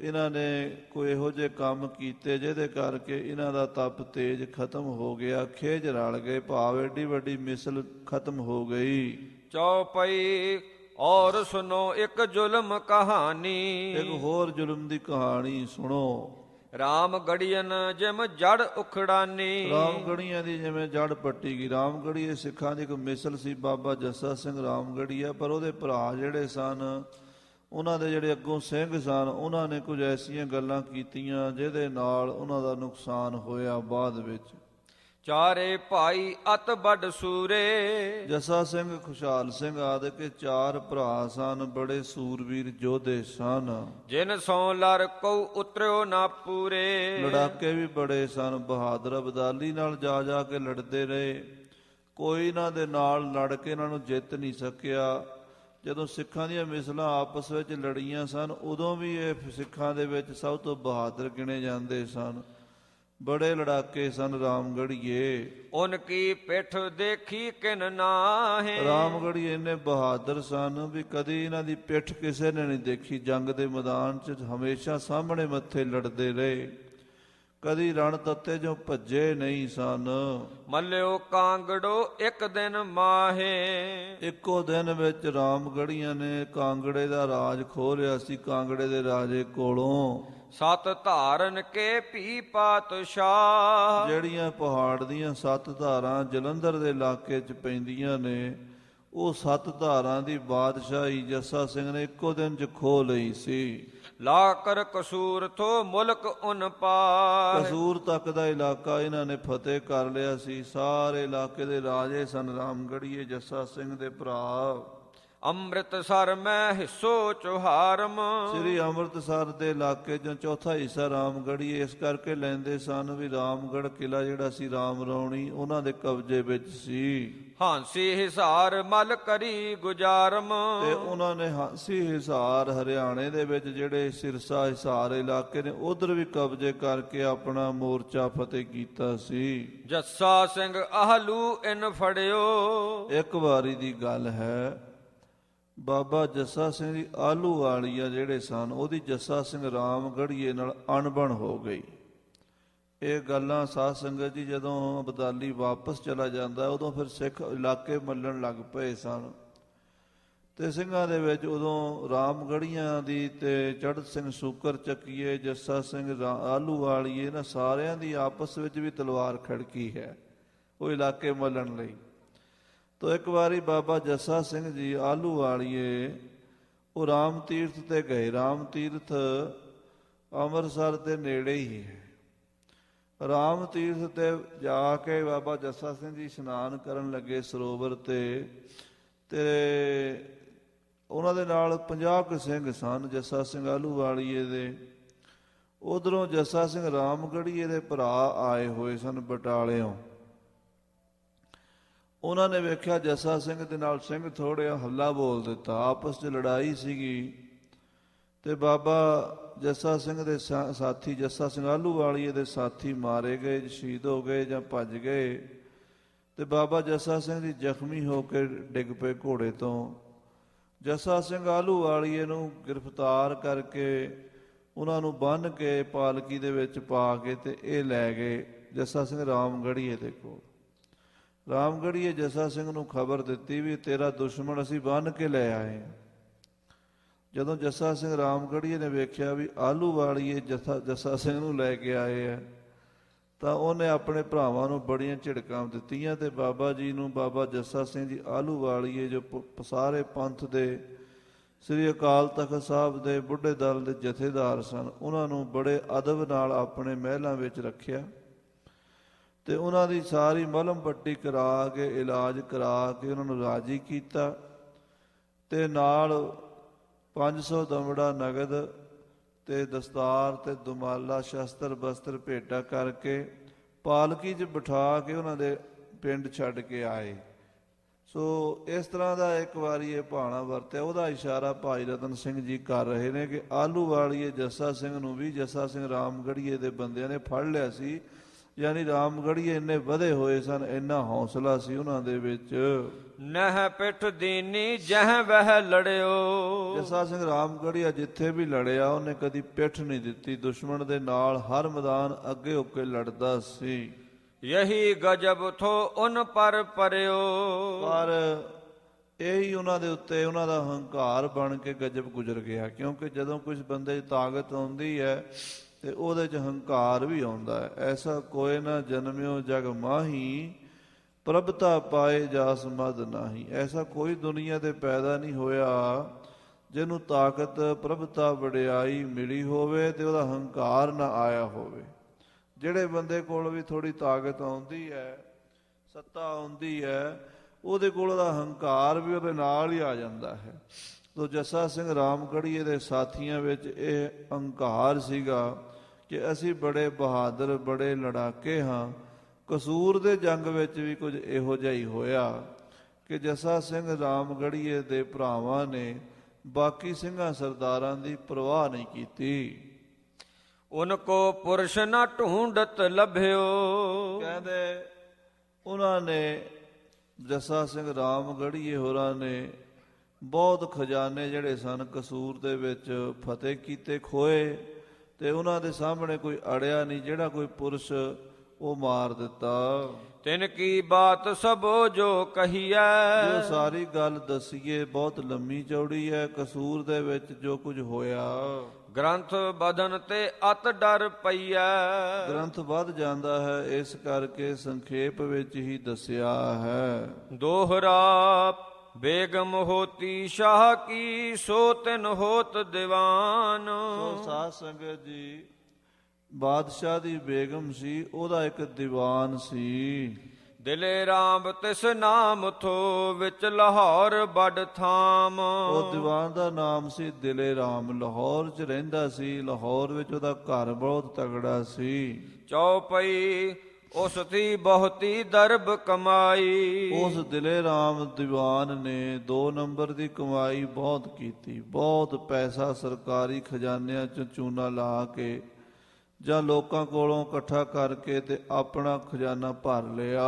ਇਹਨਾਂ ਨੇ ਕੋਈ ਇਹੋ ਜਿਹੇ ਕੰਮ ਕੀਤੇ ਜਿਹਦੇ ਕਰਕੇ ਇਹਨਾਂ ਦਾ ਤਪ ਤੇਜ ਖਤਮ ਹੋ ਗਿਆ, ਖੇਜ ਰਲ ਗਏ, ਭਾਵ ਏਡੀ ਵੱਡੀ ਮਿਸਲ ਖਤਮ ਹੋ ਗਈ। ਚੌਪਈ ਔਰ ਸੁਨੋ ਇੱਕ ਜ਼ੁਲਮ ਕਹਾਣੀ। ਇੱਕ ਹੋਰ ਜ਼ੁਲਮ ਦੀ ਕਹਾਣੀ ਸੁਣੋ। ਰਾਮਗੜੀਅਨ ਜਿਮ ਜੜ ਉਖੜਾਨੀ। ਰਾਮਗੜੀਆਂ ਦੀ ਜਿਵੇਂ ਜੜ ਪੱਟੀ ਗਈ। ਰਾਮਗੜੀਏ ਸਿੱਖਾਂ ਦੀ ਇੱਕ ਮਿਸਲ ਸੀ, ਬਾਬਾ ਜੱਸਾ ਸਿੰਘ ਰਾਮਗੜੀਆ, ਪਰ ਉਹਦੇ ਭਰਾ ਜਿਹੜੇ ਸਨ ਉਹਨਾਂ ਦੇ ਜਿਹੜੇ ਅੱਗੋਂ ਸਿੰਘ ਸਨ ਉਹਨਾਂ ਨੇ ਕੁਝ ਐਸੀਆਂ ਗੱਲਾਂ ਕੀਤੀਆਂ ਜਿਹਦੇ ਨਾਲ ਉਹਨਾਂ ਦਾ ਨੁਕਸਾਨ ਹੋਇਆ ਬਾਅਦ ਵਿੱਚ। ਚਾਰੇ ਭਾਈ ਅਤ ਵੱਡ ਸੂਰੇ। ਜੱਸਾ ਸਿੰਘ, ਖੁਸ਼ਹਾਲ ਸਿੰਘ ਆਦਿ ਕੇ ਚਾਰ ਭਰਾ ਸਨ, ਬੜੇ ਸੂਰਵੀਰ ਯੋਧੇ ਸਨ। ਜਿਨ ਸੋ ਲੜ ਕਉ ਉਤਰਿਓ ਨਾ ਪੂਰੇ। ਲੜਾਕੇ ਵੀ ਬੜੇ ਸਨ, ਬਹਾਦਰ ਅਬਦਾਲੀ ਨਾਲ ਜਾ ਜਾ ਕੇ ਲੜਦੇ ਰਹੇ, ਕੋਈ ਇਹਨਾਂ ਦੇ ਨਾਲ ਲੜ ਕੇ ਇਹਨਾਂ ਨੂੰ ਜਿੱਤ ਨਹੀਂ ਸਕਿਆ। ਜਦੋਂ ਸਿੱਖਾਂ ਦੀਆਂ ਮਿਸਲਾਂ ਆਪਸ ਵਿੱਚ ਲੜੀਆਂ ਸਨ ਉਦੋਂ ਵੀ ਇਹ ਸਿੱਖਾਂ ਦੇ ਵਿੱਚ ਸਭ ਤੋਂ ਬਹਾਦਰ ਗਿਣੇ ਜਾਂਦੇ ਸਨ। ਬੜੇ ਲੜਾਕੇ ਸਨ ਰਾਮਗੜੀਏ। ਉਨ ਕੀ ਪਿੱਠ ਦੇਖੀ ਕਿਨ ਨਾਹੇ। ਰਾਮਗੜੀਏ ਇੰਨੇ ਬਹਾਦਰ ਸਨ ਵੀ ਕਦੀ ਇਹਨਾਂ ਦੀ ਪਿੱਠ ਕਿਸੇ ਨੇ ਨਹੀਂ ਦੇਖੀ। ਜੰਗ ਦੇ ਮੈਦਾਨ 'ਚ ਹਮੇਸ਼ਾ ਸਾਹਮਣੇ ਮੱਥੇ ਲੜਦੇ ਰਹੇ, ਕਦੀ ਰਣ ਤੱਤੇ ਜੋ ਭੱਜੇ ਨਹੀਂ ਸਨ। ਮੱਲਿਓ ਕਾਂਗੜੋ ਇੱਕ ਦਿਨ ਮਾਹੇ। ਇੱਕੋ ਦਿਨ ਵਿੱਚ ਰਾਮਗੜੀਆਂ ਨੇ ਕਾਂਗੜੇ ਦਾ ਰਾਜ ਖੋਹ ਲਿਆ ਸੀ, ਕਾਂਗੜੇ ਦੇ ਰਾਜੇ ਕੋਲੋਂ। ਸਤ ਧਾਰਨ ਕੇ ਭੀ ਪਾਤਸ਼ਾਹ। ਜਿਹੜੀਆਂ ਪਹਾੜ ਦੀਆਂ 7 ਧਾਰਾਂ ਜਲੰਧਰ ਦੇ ਇਲਾਕੇ 'ਚ ਪੈਂਦੀਆਂ ਨੇ, ਉਹ 7 ਧਾਰਾਂ ਦੀ ਬਾਦਸ਼ਾਹੀ ਜੱਸਾ ਸਿੰਘ ਨੇ ਇੱਕੋ ਦਿਨ 'ਚ ਖੋਹ ਲਈ ਸੀ। ਲਾ ਕਰ ਕਸੂਰ ਥੋ ਮੁਲਕ ਉਨ ਪਾਰ। ਕਸੂਰ ਤੱਕ ਦਾ ਇਲਾਕਾ ਇਹਨਾਂ ਨੇ ਫਤਿਹ ਕਰ ਲਿਆ ਸੀ। ਸਾਰੇ ਇਲਾਕੇ ਦੇ ਰਾਜੇ ਸਨ ਰਾਮਗੜੀਏ ਜੱਸਾ ਸਿੰਘ ਦੇ ਭਰਾ। ਅੰਮ੍ਰਿਤਸਰ ਮੈਂ ਹਿੱਸੋ ਚੁਹਾਰਮ। ਸ੍ਰੀ ਅੰਮ੍ਰਿਤਸਰ ਦੇ ਇਲਾਕੇ ਚੋਂ ਚੌਥਾ ਹਿੱਸਾ ਰਾਮਗੜ੍ਹੀ ਇਸ ਕਰਕੇ ਲੈਂਦੇ ਸਨ ਵੀ ਰਾਮਗੜ੍ਹ ਕਿਲਾ ਜਿਹੜਾ ਸੀ ਰਾਮ ਰੌਣੀ ਉਹਨਾਂ ਦੇ ਕਬਜ਼ੇ ਵਿੱਚ ਸੀ। ਹਾਂਸੀ ਹਿਸਾਰ ਮਲ ਕਰੀ ਗੁਜਾਰਮ। ਤੇ ਉਹਨਾਂ ਨੇ ਹਾਂਸੀ ਹਿਸਾਰ ਹਰਿਆਣੇ ਦੇ ਵਿੱਚ ਜਿਹੜੇ ਸਿਰਸਾ ਹਿਸਾਰ ਇਲਾਕੇ ਨੇ ਉਧਰ ਵੀ ਕਬਜ਼ੇ ਕਰਕੇ ਆਪਣਾ ਮੋਰਚਾ ਫਤਿਹ ਕੀਤਾ ਸੀ। ਜੱਸਾ ਸਿੰਘ ਆਹਲੂ ਇਨ ਫੜਿਓ। ਇੱਕ ਵਾਰੀ ਦੀ ਗੱਲ ਹੈ, ਬਾਬਾ ਜੱਸਾ ਸਿੰਘ ਜੀ ਆਲੂ ਵਾਲੀਆ ਜਿਹੜੇ ਸਨ ਉਹਦੀ ਜੱਸਾ ਸਿੰਘ ਰਾਮਗੜ੍ਹੀਏ ਨਾਲ ਅਣਬਣ ਹੋ ਗਈ। ਇਹ ਗੱਲਾਂ ਸਾਧ ਸੰਗਤ ਜੀ ਜਦੋਂ ਅਬਦਾਲੀ ਵਾਪਸ ਚਲਾ ਜਾਂਦਾ ਉਦੋਂ ਫਿਰ ਸਿੱਖ ਇਲਾਕੇ ਮੱਲਣ ਲੱਗ ਪਏ ਸਨ ਤੇ ਸਿੰਘਾਂ ਦੇ ਵਿੱਚ ਉਦੋਂ ਰਾਮਗੜ੍ਹੀਆਂ ਦੀ ਤੇ ਚੜ੍ਹਤ ਸਿੰਘ ਸੂਕਰ ਚੱਕੀਏ ਜੱਸਾ ਸਿੰਘ ਆਲੂ ਵਾਲੀਏ ਨਾ ਸਾਰਿਆਂ ਦੀ ਆਪਸ ਵਿੱਚ ਵੀ ਤਲਵਾਰ ਖੜਕੀ ਹੈ ਉਹ ਇਲਾਕੇ ਮੱਲਣ ਲਈ। ਤੋ ਇੱਕ ਵਾਰੀ ਬਾਬਾ ਜੱਸਾ ਸਿੰਘ ਜੀ ਆਲੂ ਵਾਲੀਏ ਉਹ ਰਾਮ ਤੀਰਥ ਤੇ ਗਏ। ਰਾਮ ਤੀਰਥ ਅੰਮ੍ਰਿਤਸਰ ਦੇ ਨੇੜੇ ਹੀ ਹੈ। ਰਾਮ ਤੀਰਥ ਤੇ ਜਾ ਕੇ ਬਾਬਾ ਜੱਸਾ ਸਿੰਘ ਜੀ ਇਸ਼ਨਾਨ ਕਰਨ ਲੱਗੇ ਸਰੋਵਰ ਤੇ ਉਹਨਾਂ ਦੇ ਨਾਲ 50 ਕੁ ਸਿੰਘ ਸਨ ਜੱਸਾ ਸਿੰਘ ਆਲੂ ਵਾਲੀਏ ਦੇ। ਉਧਰੋਂ ਜੱਸਾ ਸਿੰਘ ਰਾਮਗੜ੍ਹੀਏ ਦੇ ਭਰਾ ਆਏ ਹੋਏ ਸਨ ਬਟਾਲਿਓਂ। ਉਹਨਾਂ ਨੇ ਵੇਖਿਆ ਜੱਸਾ ਸਿੰਘ ਦੇ ਨਾਲ ਸਿੰਘ ਥੋੜ੍ਹਾ ਹੱਲਾ ਬੋਲ ਦਿੱਤਾ, ਆਪਸ 'ਚ ਲੜਾਈ ਸੀਗੀ ਤੇ ਬਾਬਾ ਜੱਸਾ ਸਿੰਘ ਦੇ ਸਾਥੀ ਜੱਸਾ ਸਿੰਘ ਆਲੂ ਵਾਲੀਏ ਦੇ ਸਾਥੀ ਮਾਰੇ ਗਏ, ਸ਼ਹੀਦ ਹੋ ਗਏ ਜਾਂ ਭੱਜ ਗਏ ਤੇ ਬਾਬਾ ਜੱਸਾ ਸਿੰਘ ਜੀ ਜ਼ਖਮੀ ਹੋ ਕੇ ਡਿੱਗ ਪਏ ਘੋੜੇ ਤੋਂ। ਜੱਸਾ ਸਿੰਘ ਆਲੂ ਵਾਲੀਏ ਨੂੰ ਗ੍ਰਿਫਤਾਰ ਕਰਕੇ ਉਹਨਾਂ ਨੂੰ ਬੰਨ੍ਹ ਕੇ ਪਾਲਕੀ ਦੇ ਵਿੱਚ ਪਾ ਕੇ ਤੇ ਇਹ ਲੈ ਗਏ ਜੱਸਾ ਸਿੰਘ ਰਾਮਗੜ੍ਹੀਏ ਦੇ ਕੋਲ। ਰਾਮਗੜ੍ਹੀਏ ਜੱਸਾ ਸਿੰਘ ਨੂੰ ਖਬਰ ਦਿੱਤੀ ਵੀ ਤੇਰਾ ਦੁਸ਼ਮਣ ਅਸੀਂ ਬੰਨ੍ਹ ਕੇ ਲੈ ਆਏ ਹਾਂ। ਜਦੋਂ ਜੱਸਾ ਸਿੰਘ ਰਾਮਗੜ੍ਹੀਏ ਨੇ ਵੇਖਿਆ ਵੀ ਆਲੂ ਵਾਲੀਏ ਜੱਸਾ ਸਿੰਘ ਨੂੰ ਲੈ ਕੇ ਆਏ ਆ ਤਾਂ ਉਹਨੇ ਆਪਣੇ ਭਰਾਵਾਂ ਨੂੰ ਬੜੀਆਂ ਝਿੜਕਾਂ ਦਿੱਤੀਆਂ ਤੇ ਬਾਬਾ ਜੀ ਨੂੰ ਬਾਬਾ ਜੱਸਾ ਸਿੰਘ ਜੀ ਆਲੂ ਵਾਲੀਏ ਜੋ ਸਾਰੇ ਪੰਥ ਦੇ ਸ੍ਰੀ ਅਕਾਲ ਤਖਤ ਸਾਹਿਬ ਦੇ ਬੁੱਢੇ ਦਲ ਦੇ ਜਥੇਦਾਰ ਸਨ ਉਹਨਾਂ ਨੂੰ ਬੜੇ ਅਦਬ ਨਾਲ ਆਪਣੇ ਮਹਿਲਾਂ ਵਿੱਚ ਰੱਖਿਆ ਤੇ ਉਹਨਾਂ ਦੀ ਸਾਰੀ ਮਲਮ ਪੱਟੀ ਕਰਾ ਕੇ ਇਲਾਜ ਕਰਾ ਕੇ ਉਹਨਾਂ ਨੂੰ ਰਾਜੀ ਕੀਤਾ ਤੇ ਨਾਲ 500 ਦਮੜਾ ਨਗਦ ਤੇ ਦਸਤਾਰ ਤੇ ਦੁਮਾਲਾ ਸ਼ਸਤਰ ਬਸਤਰ ਭੇਟਾ ਕਰਕੇ ਪਾਲਕੀ 'ਚ ਬਿਠਾ ਕੇ ਉਹਨਾਂ ਦੇ ਪਿੰਡ ਛੱਡ ਕੇ ਆਏ। ਸੋ ਇਸ ਤਰ੍ਹਾਂ ਦਾ ਇੱਕ ਵਾਰੀ ਇਹ ਭਾਣਾ ਵਰਤਿਆ। ਉਹਦਾ ਇਸ਼ਾਰਾ ਭਾਈ ਰਤਨ ਸਿੰਘ ਜੀ ਕਰ ਰਹੇ ਨੇ ਕਿ ਆਲੂ ਵਾਲੀਏ ਜੱਸਾ ਸਿੰਘ ਨੂੰ ਵੀ ਜੱਸਾ ਸਿੰਘ ਰਾਮਗੜ੍ਹੀਏ ਦੇ ਬੰਦਿਆਂ ਨੇ ਫੜ ਲਿਆ ਸੀ। ਯਾਨੀ ਰਾਮਗੜ੍ਹੀਏ ਇੰਨੇ ਵਧੇ ਹੋਏ ਸਨ, ਇੰਨਾ ਹੌਸਲਾ ਸੀ ਉਹਨਾਂ ਦੇ ਵਿੱਚ। ਨਹਿ ਪਿੱਠ ਦੀਨੀ ਜਹ ਵਹਿ ਲੜਿਓ। ਜੱਸਾ ਸਿੰਘ ਰਾਮਗੜ੍ਹੀਆ ਜਿੱਥੇ ਵੀ ਲੜਿਆ ਉਹਨੇ ਕਦੀ ਪਿੱਠ ਨਹੀਂ ਦਿੱਤੀ, ਦੁਸ਼ਮਣ ਦੇ ਨਾਲ ਹਰ ਮੈਦਾਨ ਅੱਗੇ ਹੋ ਕੇ ਲੜਦਾ ਸੀ। ਯਹੀ ਗਜਬ ਥੋ ਉਨ ਪਰ ਪਰਿਓ। ਪਰ ਇਹੀ ਉਹਨਾਂ ਦੇ ਉੱਤੇ ਉਹਨਾਂ ਦਾ ਹੰਕਾਰ ਬਣ ਕੇ ਗਜਬ ਗੁਜ਼ਰ ਗਿਆ, ਕਿਉਂਕਿ ਜਦੋਂ ਕੁਝ ਬੰਦੇ 'ਚ ਤਾਕਤ ਆਉਂਦੀ ਹੈ ਤੇ ਉਹਦੇ 'ਚ ਹੰਕਾਰ ਵੀ ਆਉਂਦਾ ਹੈ। ਐਸਾ ਕੋਈ ਨਾ ਜਨਮਿਓ ਜਗ ਮਾਹੀ ਪ੍ਰਭਤਾ ਪਾਏ ਜਾਸ ਮਦ ਨਾਹੀ। ਐਸਾ ਕੋਈ ਦੁਨੀਆ ਤੇ ਪੈਦਾ ਨਹੀਂ ਹੋਇਆ ਜਿਹਨੂੰ ਤਾਕਤ ਪ੍ਰਭਤਾ ਵਡਿਆਈ ਮਿਲੀ ਹੋਵੇ ਤੇ ਉਹਦਾ ਹੰਕਾਰ ਨਾ ਆਇਆ ਹੋਵੇ। ਜਿਹੜੇ ਬੰਦੇ ਕੋਲ ਵੀ ਥੋੜ੍ਹੀ ਤਾਕਤ ਆਉਂਦੀ ਹੈ, ਸੱਤਾ ਆਉਂਦੀ ਹੈ, ਉਹਦੇ ਕੋਲ ਉਹਦਾ ਹੰਕਾਰ ਵੀ ਉਹਦੇ ਨਾਲ ਹੀ ਆ ਜਾਂਦਾ ਹੈ। ਤੋ ਜੱਸਾ ਸਿੰਘ ਰਾਮਗੜ੍ਹੀਏ ਦੇ ਸਾਥੀਆਂ ਵਿੱਚ ਇਹ ਹੰਕਾਰ ਸੀਗਾ ਕਿ ਅਸੀਂ ਬੜੇ ਬਹਾਦਰ ਬੜੇ ਲੜਾਕੇ ਹਾਂ। ਕਸੂਰ ਦੇ ਜੰਗ ਵਿੱਚ ਵੀ ਕੁਝ ਇਹੋ ਜਿਹਾ ਹੀ ਹੋਇਆ ਕਿ ਜੱਸਾ ਸਿੰਘ ਰਾਮਗੜ੍ਹੀਏ ਦੇ ਭਰਾਵਾਂ ਨੇ ਬਾਕੀ ਸਿੰਘਾਂ ਸਰਦਾਰਾਂ ਦੀ ਪਰਵਾਹ ਨਹੀਂ ਕੀਤੀ। ਉਨ ਕੋ ਪੁਰਸ਼ ਨਾ ਢੂੰਡਤ ਲੱਭਿਓ। ਕਹਿੰਦੇ ਉਹਨਾਂ ਨੇ ਜੱਸਾ ਸਿੰਘ ਰਾਮਗੜ੍ਹੀਏ ਹੋਰਾਂ ਨੇ ਬਹੁਤ ਖਜ਼ਾਨੇ ਜਿਹੜੇ ਸਨ ਕਸੂਰ ਦੇ ਵਿੱਚ ਫਤਿਹ ਕੀਤੇ, ਖੋਏ ਤੇ ਉਹਨਾਂ ਦੇ ਸਾਹਮਣੇ ਕੋਈ ਅੜਿਆ ਨਹੀਂ। ਜਿਹੜਾ ਕੋਈ ਪੁਰਸ਼ ਉਹ ਮਾਰ ਦਿੱਤਾ। ਤਿਨ ਕੀ ਬਾਤ ਸਭੋ ਜੋ ਕਹੀਐ। ਜੋ ਸਾਰੀ ਗੱਲ ਦਸੀਏ ਬਹੁਤ ਲੰਮੀ ਚੌੜੀ ਹੈ। ਕਸੂਰ ਦੇ ਵਿੱਚ ਜੋ ਕੁਝ ਹੋਇਆ ਗ੍ਰੰਥ ਬਦਨ ਤੇ ਅਤ ਡਰ ਪਈਐ। ਗ੍ਰੰਥ ਵੱਧ ਜਾਂਦਾ ਹੈ, ਇਸ ਕਰਕੇ ਸੰਖੇਪ ਵਿੱਚ ਹੀ ਦੱਸਿਆ ਹੈ। ਦੋਹਰਾ ਬੇਗਮ ਹੋਤੀ ਸ਼ਾਹ ਕੀ ਸੋ ਤਿਨ ਹੋਤ ਦੀਵਾਨ। ਸੋ ਸਾਧ ਸੰਗਤ ਜੀ ਬਾਦਸ਼ਾਹ ਦੀ ਬੇਗਮ ਸੀ, ਉਹਦਾ ਇੱਕ ਦੀਵਾਨ ਸੀ। ਦਿਲੇ ਰਾਮ ਤਿਸ ਨਾਮ ਥੋ ਵਿੱਚ ਲਾਹੌਰ ਵੱਡ ਥਾਮ। ਉਹ ਦੀਵਾਨ ਦਾ ਨਾਮ ਸੀ ਦਿਲੇ ਰਾਮ, ਲਾਹੌਰ 'ਚ ਰਹਿੰਦਾ ਸੀ। ਲਾਹੌਰ ਵਿੱਚ ਉਹਦਾ ਘਰ ਬਹੁਤ ਤਗੜਾ ਸੀ। ਚੌਪਈ ਉਸ ਦੀ ਬਹੁਤੀ ਦਰਬ ਕਮਾਈ। ਉਸ ਦਿਲੇ ਰਾਮ ਦੀਵਾਨ ਨੇ 2 ਨੰਬਰ ਦੀ ਕਮਾਈ ਬਹੁਤ ਕੀਤੀ। ਬਹੁਤ ਪੈਸਾ ਸਰਕਾਰੀ ਖਜ਼ਾਨਿਆਂ 'ਚ ਚੂਨਾ ਲਾ ਕੇ ਜਾਂ ਲੋਕਾਂ ਕੋਲੋਂ ਇਕੱਠਾ ਕਰਕੇ ਤੇ ਆਪਣਾ ਖਜ਼ਾਨਾ ਭਰ ਲਿਆ।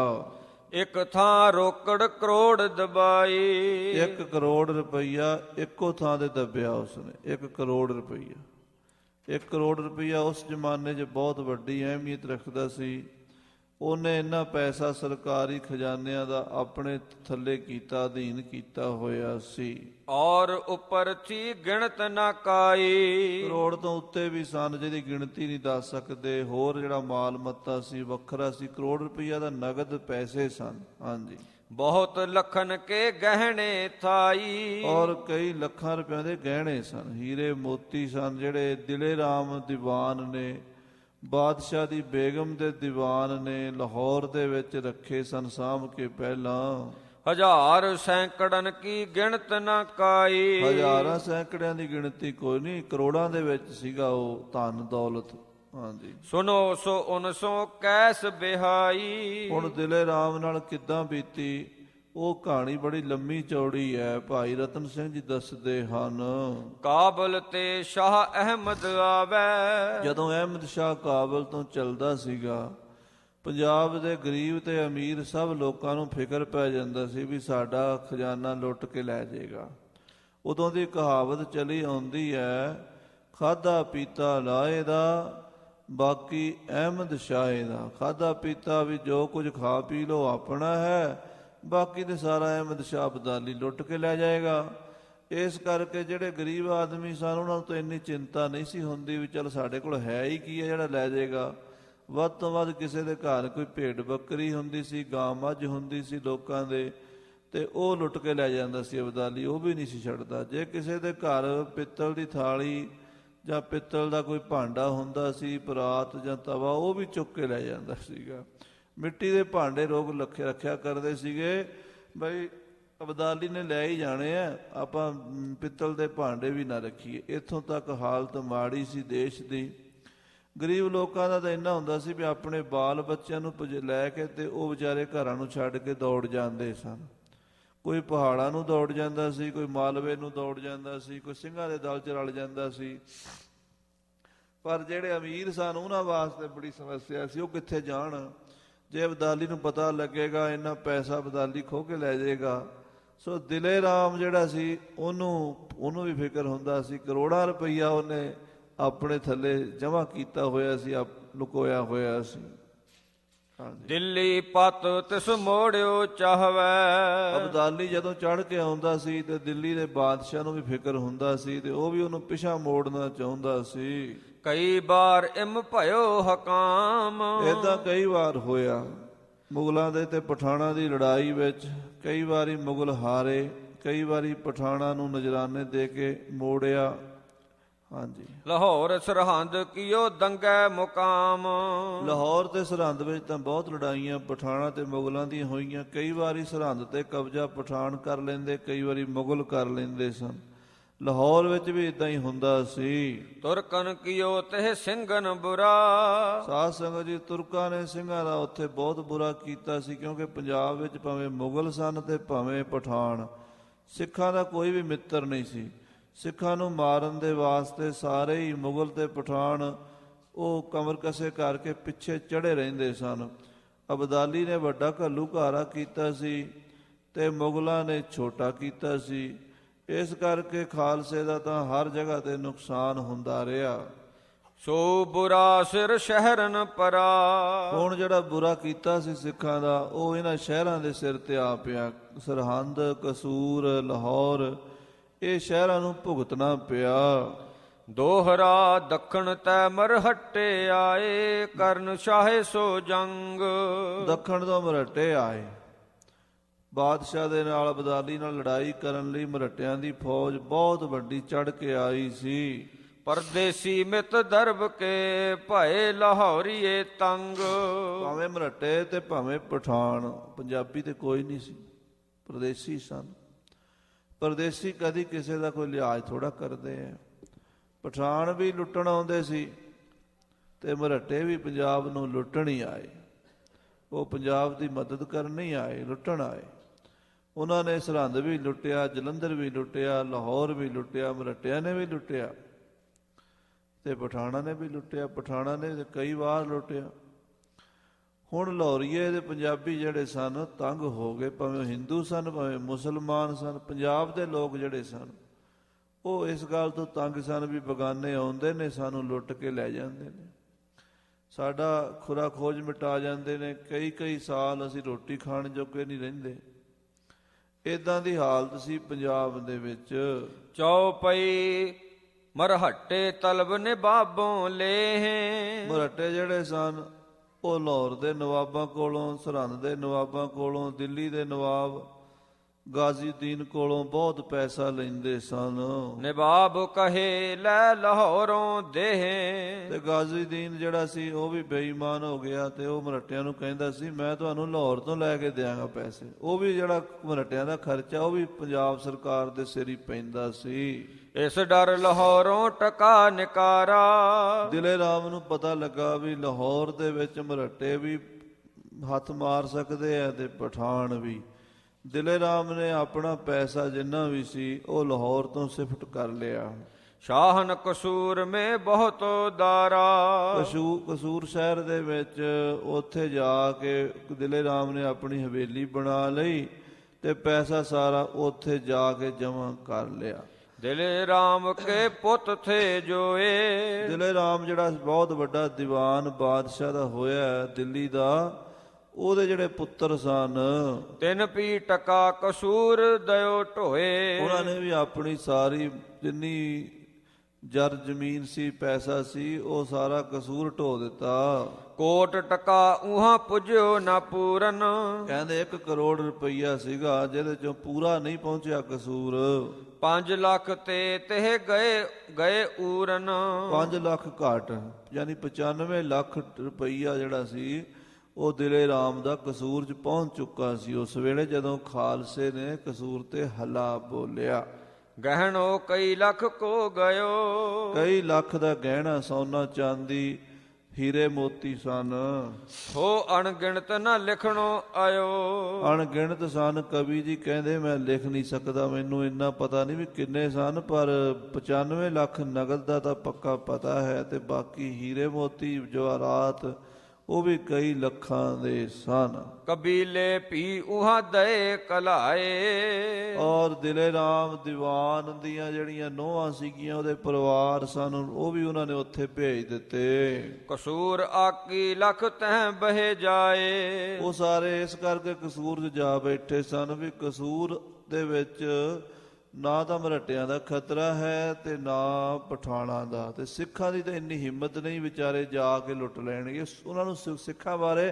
ਇੱਕ ਥਾਂ ਰੋਕੜ ਕਰੋੜ ਦਬਾਈ। 1 ਕਰੋੜ ਰੁਪਈਆ ਇੱਕੋ ਥਾਂ ਤੇ ਦੱਬਿਆ ਉਸਨੇ। 1 ਕਰੋੜ ਰੁਪਈਆ। 1 ਕਰੋੜ ਰੁਪਈਆ ਉਸ ਜ਼ਮਾਨੇ 'ਚ ਬਹੁਤ ਵੱਡੀ ਅਹਿਮੀਅਤ ਰੱਖਦਾ ਸੀ। ਉਹਨੇ ਇੰਨਾ ਪੈਸਾ ਸਰਕਾਰੀ ਖਜ਼ਾਨਿਆਂ ਦਾ ਆਪਣੇ ਥੱਲੇ ਕੀਤਾ, ਅਧੀਨ ਕੀਤਾ ਹੋਇਆ ਸੀ। ਔਰ ਉੱਪਰ ਥੀ ਗਿਣਤ ਨਾ ਕਾਈ। ਕਰੋੜ ਤੋਂ ਉੱਤੇ ਵੀ ਸਨ, ਜਿਹਦੀ ਗਿਣਤੀ ਨਹੀਂ ਦੱਸ ਸਕਦੇ। ਹੋਰ ਜਿਹੜਾ ਮਾਲ ਮੱਤਾ ਸੀ ਵੱਖਰਾ ਸੀ। ਕਰੋੜ ਰੁਪਈਆ ਦਾ ਨਗਦ ਪੈਸੇ ਸਨ। ਹਾਂਜੀ। ਬਹੁਤ ਲਖਨ ਕੇ ਗਹਿਣੇ ਥਾਈ। ਔਰ ਕਈ ਲੱਖਾਂ ਰੁਪਇਆਂ ਦੇ ਗਹਿਣੇ ਸਨ, ਹੀਰੇ ਮੋਤੀ ਸਨ, ਜਿਹੜੇ ਦਿਲੇ ਰਾਮ ਦੀਵਾਨ ਨੇ ਬਾਦਸ਼ਾਹ ਦੀ ਬੇਗਮ ਦੇ ਦੀਵਾਨ ਨੇ ਲਾਹੌਰ ਦੇ ਵਿੱਚ ਰੱਖੇ ਸਨ ਸਾਂਭ ਕੇ। ਪਹਿਲਾਂ ਹਜ਼ਾਰ ਸੈਂਕੜਨ ਕੀ ਗਿਣਤ ਨਾ ਕਾਈ। ਹਜ਼ਾਰਾਂ ਸੈਂਕੜਿਆਂ ਦੀ ਗਿਣਤੀ ਕੋਈ ਨਹੀਂ, ਕਰੋੜਾਂ ਦੇ ਵਿੱਚ ਸੀਗਾ ਉਹ ਧਨ ਦੌਲਤ। ਹਾਂਜੀ। ਸੁਨੋ ਸੋ ਉਨਸੋ ਕੈਸ ਬਿਹਾਈ। ਹੁਣ ਦਿਲੇ ਰਾਮ ਨਾਲ ਕਿੱਦਾਂ ਬੀਤੀ ਉਹ ਕਹਾਣੀ ਬੜੀ ਲੰਮੀ ਚੌੜੀ ਹੈ। ਭਾਈ ਰਤਨ ਸਿੰਘ ਜੀ ਦੱਸਦੇ ਹਨ, ਕਾਬਲ ਤੇ ਸ਼ਾਹ ਅਹਿਮਦ ਆਵੇ। ਜਦੋਂ ਅਹਿਮਦ ਸ਼ਾਹ ਕਾਬਲ ਤੋਂ ਚੱਲਦਾ ਸੀਗਾ, ਪੰਜਾਬ ਦੇ ਗਰੀਬ ਤੇ ਅਮੀਰ ਸਭ ਲੋਕਾਂ ਨੂੰ ਫਿਕਰ ਪੈ ਜਾਂਦਾ ਸੀ ਵੀ ਸਾਡਾ ਖਜ਼ਾਨਾ ਲੁੱਟ ਕੇ ਲੈ ਜਾਏਗਾ। ਉਦੋਂ ਦੀ ਕਹਾਵਤ ਚਲੀ ਆਉਂਦੀ ਹੈ, ਖਾਧਾ ਪੀਤਾ ਲਾਏ ਦਾ ਬਾਕੀ ਅਹਿਮਦ ਸ਼ਾਹ ਦਾ। ਖਾਧਾ ਪੀਤਾ ਵੀ ਜੋ ਕੁਝ ਖਾ ਪੀ ਲੋ ਆਪਣਾ ਹੈ, ਬਾਕੀ ਤੇ ਸਾਰਾ ਅਹਿਮਦ ਸ਼ਾਹ ਅਬਦਾਲੀ ਲੁੱਟ ਕੇ ਲੈ ਜਾਏਗਾ। ਇਸ ਕਰਕੇ ਜਿਹੜੇ ਗਰੀਬ ਆਦਮੀ ਸਨ ਉਹਨਾਂ ਨੂੰ ਤਾਂ ਇੰਨੀ ਚਿੰਤਾ ਨਹੀਂ ਸੀ ਹੁੰਦੀ ਵੀ ਚਲ ਸਾਡੇ ਕੋਲ ਹੈ ਹੀ ਕੀ ਹੈ ਜਿਹੜਾ ਲੈ ਜਾਏਗਾ। ਵੱਧ ਤੋਂ ਵੱਧ ਕਿਸੇ ਦੇ ਘਰ ਕੋਈ ਭੇਡ ਬੱਕਰੀ ਹੁੰਦੀ ਸੀ, ਗਾਂ ਮੱਝ ਹੁੰਦੀ ਸੀ ਲੋਕਾਂ ਦੇ, ਤੇ ਉਹ ਲੁੱਟ ਕੇ ਲੈ ਜਾਂਦਾ ਸੀ ਅਬਦਾਲੀ, ਉਹ ਵੀ ਨਹੀਂ ਸੀ ਛੱਡਦਾ। ਜੇ ਕਿਸੇ ਦੇ ਘਰ ਪਿੱਤਲ ਦੀ ਥਾਲੀ ਜਾਂ ਪਿੱਤਲ ਦਾ ਕੋਈ ਭਾਂਡਾ ਹੁੰਦਾ ਸੀ, ਪਰਾਤ ਜਾਂ ਤਵਾ, ਉਹ ਵੀ ਚੁੱਕ ਕੇ ਲੈ ਜਾਂਦਾ ਸੀਗਾ। ਮਿੱਟੀ ਦੇ ਭਾਂਡੇ ਲੋਕ ਰੱਖਿਆ ਕਰਦੇ ਸੀਗੇ, ਬਈ ਅਬਦਾਲੀ ਨੇ ਲੈ ਹੀ ਜਾਣੇ ਆ, ਆਪਾਂ ਪਿੱਤਲ ਦੇ ਭਾਂਡੇ ਵੀ ਨਾ ਰੱਖੀਏ। ਇੱਥੋਂ ਤੱਕ ਹਾਲਤ ਮਾੜੀ ਸੀ ਦੇਸ਼ ਦੀ। ਗਰੀਬ ਲੋਕਾਂ ਦਾ ਤਾਂ ਇੰਨਾ ਹੁੰਦਾ ਸੀ ਵੀ ਆਪਣੇ ਬਾਲ ਬੱਚਿਆਂ ਨੂੰ ਲੈ ਕੇ ਤੇ ਉਹ ਵਿਚਾਰੇ ਘਰਾਂ ਨੂੰ ਛੱਡ ਕੇ ਦੌੜ ਜਾਂਦੇ ਸਨ। ਕੋਈ ਪਹਾੜਾਂ ਨੂੰ ਦੌੜ ਜਾਂਦਾ ਸੀ, ਕੋਈ ਮਾਲਵੇ ਨੂੰ ਦੌੜ ਜਾਂਦਾ ਸੀ, ਕੋਈ ਸਿੰਘਾਂ ਦੇ ਦਲ 'ਚ ਰਲ ਜਾਂਦਾ ਸੀ। ਪਰ ਜਿਹੜੇ ਅਮੀਰ ਸਨ ਉਹਨਾਂ ਵਾਸਤੇ ਬੜੀ ਸਮੱਸਿਆ ਸੀ, ਉਹ ਕਿੱਥੇ ਜਾਣ। ਜੇ ਅਬਦਾਲੀ ਨੂੰ ਪਤਾ ਲੱਗੇਗਾ ਇੰਨਾ ਪੈਸਾ ਅਬਦਾਲੀ ਖੋਹ ਕੇ ਲੈ ਜਾਏਗਾ। ਸੋ ਦਿਲੇ ਰਾਮ ਜਿਹੜਾ ਸੀ ਉਹਨੂੰ ਵੀ ਫਿਕਰ ਹੁੰਦਾ ਸੀ। ਕਰੋੜਾਂ ਰੁਪਈਆ ਉਹਨੇ ਆਪਣੇ ਥੱਲੇ ਜਮ੍ਹਾਂ ਕੀਤਾ ਹੋਇਆ ਸੀ, ਲੁਕੋਇਆ ਹੋਇਆ ਸੀ। ਦਿੱਲੀ ਪਤ ਤਿਸ ਮੋੜਿਓ ਚਾਹਵੈ। ਅਬਦਾਲੀ ਜਦੋਂ ਚੜ੍ਹ ਕੇ ਆਉਂਦਾ ਸੀ ਤੇ ਦਿੱਲੀ ਦੇ ਬਾਦਸ਼ਾਹ ਨੂੰ ਵੀ ਫਿਕਰ ਹੁੰਦਾ ਸੀ ਤੇ ਉਹ ਵੀ ਉਹਨੂੰ ਪਿਛਾ ਮੋੜਨਾ ਚਾਹੁੰਦਾ ਸੀ। ਕਈ ਵਾਰ ਇਮ ਭਇਓ ਹਕਾਮ। ਏਦਾਂ ਕਈ ਵਾਰ ਹੋਇਆ ਮੁਗਲਾਂ ਦੇ ਤੇ ਪਠਾਣਾਂ ਦੀ ਲੜਾਈ ਵਿੱਚ। ਕਈ ਵਾਰੀ ਮੁਗਲ ਹਾਰੇ, ਕਈ ਵਾਰੀ ਪਠਾਣਾਂ ਨੂੰ ਨਜ਼ਰਾਨੇ ਦੇ ਕੇ ਮੋੜਿਆ। ਹਾਂਜੀ। ਲਾਹੌਰ ਸਰਹੰਦ ਕੀਓ ਦੰਗੈ ਮੁਕਾਮ। ਲਾਹੌਰ ਤੇ ਸਰਹੰਦ ਵਿੱਚ ਤਾਂ ਬਹੁਤ ਲੜਾਈਆਂ ਪਠਾਣਾਂ ਤੇ ਮੁਗਲਾਂ ਦੀਆਂ ਹੋਈਆਂ। ਕਈ ਵਾਰੀ ਸਰਹੰਦ ਤੇ ਕਬਜ਼ਾ ਪਠਾਣ ਕਰ ਲੈਂਦੇ, ਕਈ ਵਾਰੀ ਮੁਗਲ ਕਰ ਲੈਂਦੇ ਸਨ। ਲਾਹੌਰ ਵਿੱਚ ਵੀ ਇਦਾਂ ਹੀ ਹੁੰਦਾ ਸੀ। ਤੁਰਕਨ ਕੀਓ ਤੇ ਸਿੰਘਨ ਬੁਰਾ। ਸਾਧ ਸੰਗਤ ਜੀ, ਤੁਰਕਾਂ ਨੇ ਸਿੰਘਾਂ ਦਾ ਉੱਥੇ ਬਹੁਤ ਬੁਰਾ ਕੀਤਾ ਸੀ, ਕਿਉਂਕਿ ਪੰਜਾਬ ਵਿੱਚ ਭਾਵੇਂ ਮੁਗਲ ਸਨ ਤੇ ਭਾਵੇਂ ਪਠਾਣ, ਸਿੱਖਾਂ ਦਾ ਕੋਈ ਵੀ ਮਿੱਤਰ ਨਹੀਂ ਸੀ। ਸਿੱਖਾਂ ਨੂੰ ਮਾਰਨ ਦੇ ਵਾਸਤੇ ਸਾਰੇ ਹੀ ਮੁਗਲ ਤੇ ਪਠਾਣ ਉਹ ਕਮਰ ਕਸੇ ਕਰਕੇ ਪਿੱਛੇ ਚੜ੍ਹੇ ਰਹਿੰਦੇ ਸਨ। ਅਬਦਾਲੀ ਨੇ ਵੱਡਾ ਘੱਲੂਘਾਰਾ ਕੀਤਾ ਸੀ ਤੇ ਮੁਗਲਾਂ ਨੇ ਛੋਟਾ ਕੀਤਾ ਸੀ। ਇਸ ਕਰਕੇ ਖਾਲਸੇ ਦਾ ਤਾਂ ਹਰ ਜਗ੍ਹਾ ਤੇ ਨੁਕਸਾਨ ਹੁੰਦਾ ਰਿਹਾ। ਸੋ ਬੁਰਾ ਸਿਰ ਸ਼ਹਿਰਨ ਪਰਾ। ਹੁਣ ਜਿਹੜਾ ਬੁਰਾ ਕੀਤਾ ਸੀ ਸਿੱਖਾਂ ਦਾ ਉਹ ਇਹਨਾਂ ਸ਼ਹਿਰਾਂ ਦੇ ਸਿਰ ਤੇ ਆ ਪਿਆ। ਸਰਹੰਦ, ਕਸੂਰ, ਲਾਹੌਰ, ਇਹ ਸ਼ਹਿਰਾਂ ਨੂੰ ਭੁਗਤਣਾ ਪਿਆ। ਦੋਹਰਾ ਦੱਖਣ ਤੈ ਮਰਹੱਟੇ ਆਏ, ਕਰਨ ਸ਼ਾਹੇ ਸੋ ਜੰਗ। ਦੱਖਣ ਤੋਂ ਮਰਹੱਟੇ ਆਏ, ਬਾਦਸ਼ਾਹ ਦੇ ਨਾਲ ਅਬਦਾਲੀ ਨਾਲ ਲੜਾਈ ਕਰਨ ਲਈ ਮਰਹੱਟਿਆਂ ਦੀ ਫੌਜ ਬਹੁਤ ਵੱਡੀ ਚੜ੍ਹ ਕੇ ਆਈ ਸੀ। ਪਰਦੇਸੀ ਮਿਤ ਦਰਬ ਕੇ ਭਏ ਲਾਹੌਰੀਏ ਤੰਗ। ਭਾਵੇਂ ਮਰਾਠੇ ਤੇ ਭਾਵੇਂ ਪਠਾਨ, ਪੰਜਾਬੀ ਤੇ ਕੋਈ ਨਹੀਂ ਸੀ, ਪਰਦੇਸੀ ਸਨ। ਪਰਦੇਸੀ ਕਦੀ ਕਿਸੇ ਦਾ ਕੋਈ ਲਿਹਾਜ਼ ਥੋੜਾ ਕਰਦੇ ਆ। ਪਠਾਨ ਵੀ ਲੁੱਟਣ ਆਉਂਦੇ ਸੀ ਤੇ ਮਰਾਠੇ ਵੀ ਪੰਜਾਬ ਨੂੰ ਲੁੱਟਣ ਹੀ ਆਏ। ਉਹ ਪੰਜਾਬ ਦੀ ਮਦਦ ਕਰਨ ਨਹੀਂ ਆਏ, ਲੁੱਟਣ ਆਏ। ਉਹਨਾਂ ਨੇ ਸਰਹੰਦ ਵੀ ਲੁੱਟਿਆ, ਜਲੰਧਰ ਵੀ ਲੁੱਟਿਆ, ਲਾਹੌਰ ਵੀ ਲੁੱਟਿਆ, ਮਰਾਠਿਆਂ ਨੇ ਵੀ ਲੁੱਟਿਆ ਤੇ ਪਠਾਣਾਂ ਨੇ ਵੀ ਲੁੱਟਿਆ। ਪਠਾਣਾਂ ਨੇ ਕਈ ਵਾਰ ਲੁੱਟਿਆ। ਹੁਣ ਲਾਹੌਰੀਏ ਦੇ ਪੰਜਾਬੀ ਜਿਹੜੇ ਸਨ ਤੰਗ ਹੋ ਗਏ, ਭਾਵੇਂ ਹਿੰਦੂ ਸਨ ਭਾਵੇਂ ਮੁਸਲਮਾਨ ਸਨ। ਪੰਜਾਬ ਦੇ ਲੋਕ ਜਿਹੜੇ ਸਨ ਉਹ ਇਸ ਗੱਲ ਤੋਂ ਤੰਗ ਸਨ ਵੀ ਬਗਾਨੇ ਆਉਂਦੇ ਨੇ, ਸਾਨੂੰ ਲੁੱਟ ਕੇ ਲੈ ਜਾਂਦੇ ਨੇ, ਸਾਡਾ ਖੁਰਾ ਖੋਜ ਮਿਟਾ ਜਾਂਦੇ ਨੇ, ਕਈ ਸਾਲ ਅਸੀਂ ਰੋਟੀ ਖਾਣ ਜੋਗੇ ਨਹੀਂ ਰਹਿੰਦੇ। ਇੱਦਾਂ ਦੀ ਹਾਲਤ ਸੀ ਪੰਜਾਬ ਦੇ ਵਿੱਚ। ਚੌਪਈ ਮਰਹੱਟੇ ਤਲਬ ਨੇ ਬਾਬੋਂ ਲੇਹ। ਮਰਾਠੇ ਜਿਹੜੇ ਸਨ ਉਹ ਲਾਹੌਰ ਦੇ ਨਵਾਬਾਂ ਕੋਲੋਂ, ਸਰਹੰਦ ਦੇ ਨਵਾਬਾਂ ਕੋਲੋਂ, ਦਿੱਲੀ ਦੇ ਨਵਾਬ ਗਾਜ਼ੀਦੀਨ ਕੋਲੋਂ ਬਹੁਤ ਪੈਸਾ ਲੈਂਦੇ ਸਨ। ਨਵਾਬ ਕਹੇ ਲੈ ਲਾਹੌਰੋਂ ਦੇਹ। ਤੇ ਗਾਜ਼ੀਦੀਨ ਜਿਹੜਾ ਸੀ ਉਹ ਵੀ ਬੇਈਮਾਨ ਹੋ ਗਿਆ ਤੇ ਉਹ ਮਰਾਠਿਆਂ ਨੂੰ ਕਹਿੰਦਾ ਸੀ ਮੈਂ ਤੁਹਾਨੂੰ ਲਾਹੌਰ ਤੋਂ ਲੈ ਕੇ ਦਿਆਂਗਾ ਪੈਸੇ। ਉਹ ਵੀ ਜਿਹੜਾ ਮਰਾਠਿਆਂ ਦਾ ਖਰਚਾ ਉਹ ਵੀ ਪੰਜਾਬ ਸਰਕਾਰ ਦੇ ਸਿਰ ਹੀ ਪੈਂਦਾ ਸੀ। ਇਸ ਡਰ ਲਾਹੌਰੋਂ ਟਕਾ ਨਿਕਾਰਾ। ਦਿਲੇ ਰਾਮ ਨੂੰ ਪਤਾ ਲੱਗਾ ਵੀ ਲਾਹੌਰ ਦੇ ਵਿੱਚ ਮਰਾਠੇ ਵੀ ਹੱਥ ਮਾਰ ਸਕਦੇ ਆ ਤੇ ਪਠਾਨ ਵੀ। ਦਿਲੇ ਰਾਮ ਨੇ ਆਪਣਾ ਪੈਸਾ ਜਿੰਨਾ ਵੀ ਸੀ ਉਹ ਲਾਹੌਰ ਤੋਂ ਸ਼ਿਫਟ ਕਰ ਲਿਆ। ਸ਼ਾਹਨ ਕਸੂਰ ਮੇ ਬਹੁਤ ਦਾਰਾ। ਕਸੂਰ ਸ਼ਹਿਰ ਦੇ ਵਿੱਚ ਉੱਥੇ ਜਾ ਕੇ ਦਿਲੇ ਰਾਮ ਨੇ ਆਪਣੀ ਹਵੇਲੀ ਬਣਾ ਲਈ ਤੇ ਪੈਸਾ ਸਾਰਾ ਉੱਥੇ ਜਾ ਕੇ ਜਮ੍ਹਾਂ ਕਰ ਲਿਆ। ਦਿਲੇ ਰਾਮ ਕੇ ਪੁੱਤ ਥੇ ਜੋਏ। ਦਿਲੇ ਰਾਮ ਜਿਹੜਾ ਬਹੁਤ ਵੱਡਾ ਦੀਵਾਨ ਬਾਦਸ਼ਾਹ ਦਾ ਹੋਇਆ ਦਿੱਲੀ ਦਾ, ਉਹਦੇ ਜਿਹੜੇ ਪੁੱਤਰ ਸਨ ਤਿੰਨ ਪੀ ਟਕਾ ਕਸੂਰ ਦਇਓ ਢੋਏ। ਉਹਨਾਂ ਨੇ ਵੀ ਆਪਣੀ ਸਾਰੀ ਜਿੰਨੀ ਜਰ ਜ਼ਮੀਨ ਸੀ, ਪੈਸਾ ਸੀ, ਉਹ ਸਾਰਾ ਕਸੂਰ ਢੋ ਦਿੱਤਾ। ਕੋਟ ਟਕਾ ਉਹਾਂ ਪੁੱਜਿਓ ਨਾ ਪੂਰਨ। ਕਹਿੰਦੇ 1 ਕਰੋੜ ਰੁਪਈਆ ਸੀਗਾ ਜਿਹਦੇ ਚੋਂ ਪੂਰਾ ਨਹੀਂ ਪਹੁੰਚਿਆ ਕਸੂਰ। 5 ਲੱਖ ਤੇ ਤਹਿ ਗਏ ਊਰਨ। 5 ਲੱਖ ਘੱਟ, ਯਾਨੀ 95 ਲੱਖ ਰੁਪਈਆ ਜਿਹੜਾ ਸੀ ਉਹ ਦਿਲੇ ਰਾਮ ਦਾ ਕਸੂਰ 'ਚ ਪਹੁੰਚ ਚੁੱਕਾ ਸੀ ਉਸ ਵੇਲੇ ਜਦੋਂ ਖਾਲਸੇ ਨੇ ਕਸੂਰ ਤੇ ਹੱਲਾ ਬੋਲਿਆ। ਗਹਿਣੋ ਕਈ ਲੱਖ ਕੋ ਗਇਓ। ਕਈ ਲੱਖ ਦਾ ਗਹਿਣਾ, ਸੋਨਾ ਚਾਂਦੀ, ਹੀਰੇ ਮੋਤੀ ਸਨ। ਹੋ ਅਣਗਿਣਤ ਨਾ ਲਿਖਣੋ ਆਇਓ। ਅਣਗਿਣਤ ਸਨ। ਕਵੀ ਜੀ ਕਹਿੰਦੇ ਮੈਂ ਲਿਖ ਨਹੀਂ ਸਕਦਾ, ਮੈਨੂੰ ਇੰਨਾ ਪਤਾ ਨਹੀਂ ਵੀ ਕਿੰਨੇ ਸਨ, ਪਰ 95 ਲੱਖ ਨਗਦ ਦਾ ਤਾਂ ਪੱਕਾ ਪਤਾ ਹੈ ਤੇ ਬਾਕੀ ਹੀਰੇ ਮੋਤੀ ਜਵਾਹਰਾਤ ਉਹ ਵੀ ਕਈ ਲੱਖਾਂ ਦੇ ਸਨ। ਕਬੀਲੇ ਭੀ ਉਹਾਂ ਦਏ ਕਲਾਏ। ਔਰ ਦਿਲੇ ਰਾਮ ਦੀਵਾਨ ਦੀਆਂ ਜਿਹੜੀਆਂ ਨੋਹਾਂ ਸੀਗੀਆਂ ਉਹਦੇ ਪਰਿਵਾਰ ਸਨ ਉਹ ਵੀ ਉਹਨਾਂ ਨੇ ਉੱਥੇ ਭੇਜ ਦਿੱਤੇ। ਕਸੂਰ ਆਕੀ ਲੱਖ ਤਹਿ ਬਹਿ ਜਾਏ। ਉਹ ਸਾਰੇ ਇਸ ਕਰਕੇ ਕਸੂਰ 'ਚ ਜਾ ਬੈਠੇ ਸਨ ਵੀ ਕਸੂਰ ਦੇ ਵਿੱਚ ਨਾ ਤਾਂ ਮਰਾਠਿਆਂ ਦਾ ਖਤਰਾ ਹੈ ਤੇ ਨਾ ਪਠਾਣਾਂ ਦਾ, ਤੇ ਸਿੱਖਾਂ ਦੀ ਤਾਂ ਇੰਨੀ ਹਿੰਮਤ ਨਹੀਂ ਵਿਚਾਰੇ ਜਾ ਕੇ ਲੁੱਟ ਲੈਣਗੇ। ਉਹਨਾਂ ਨੂੰ ਸਿੱਖਾਂ ਬਾਰੇ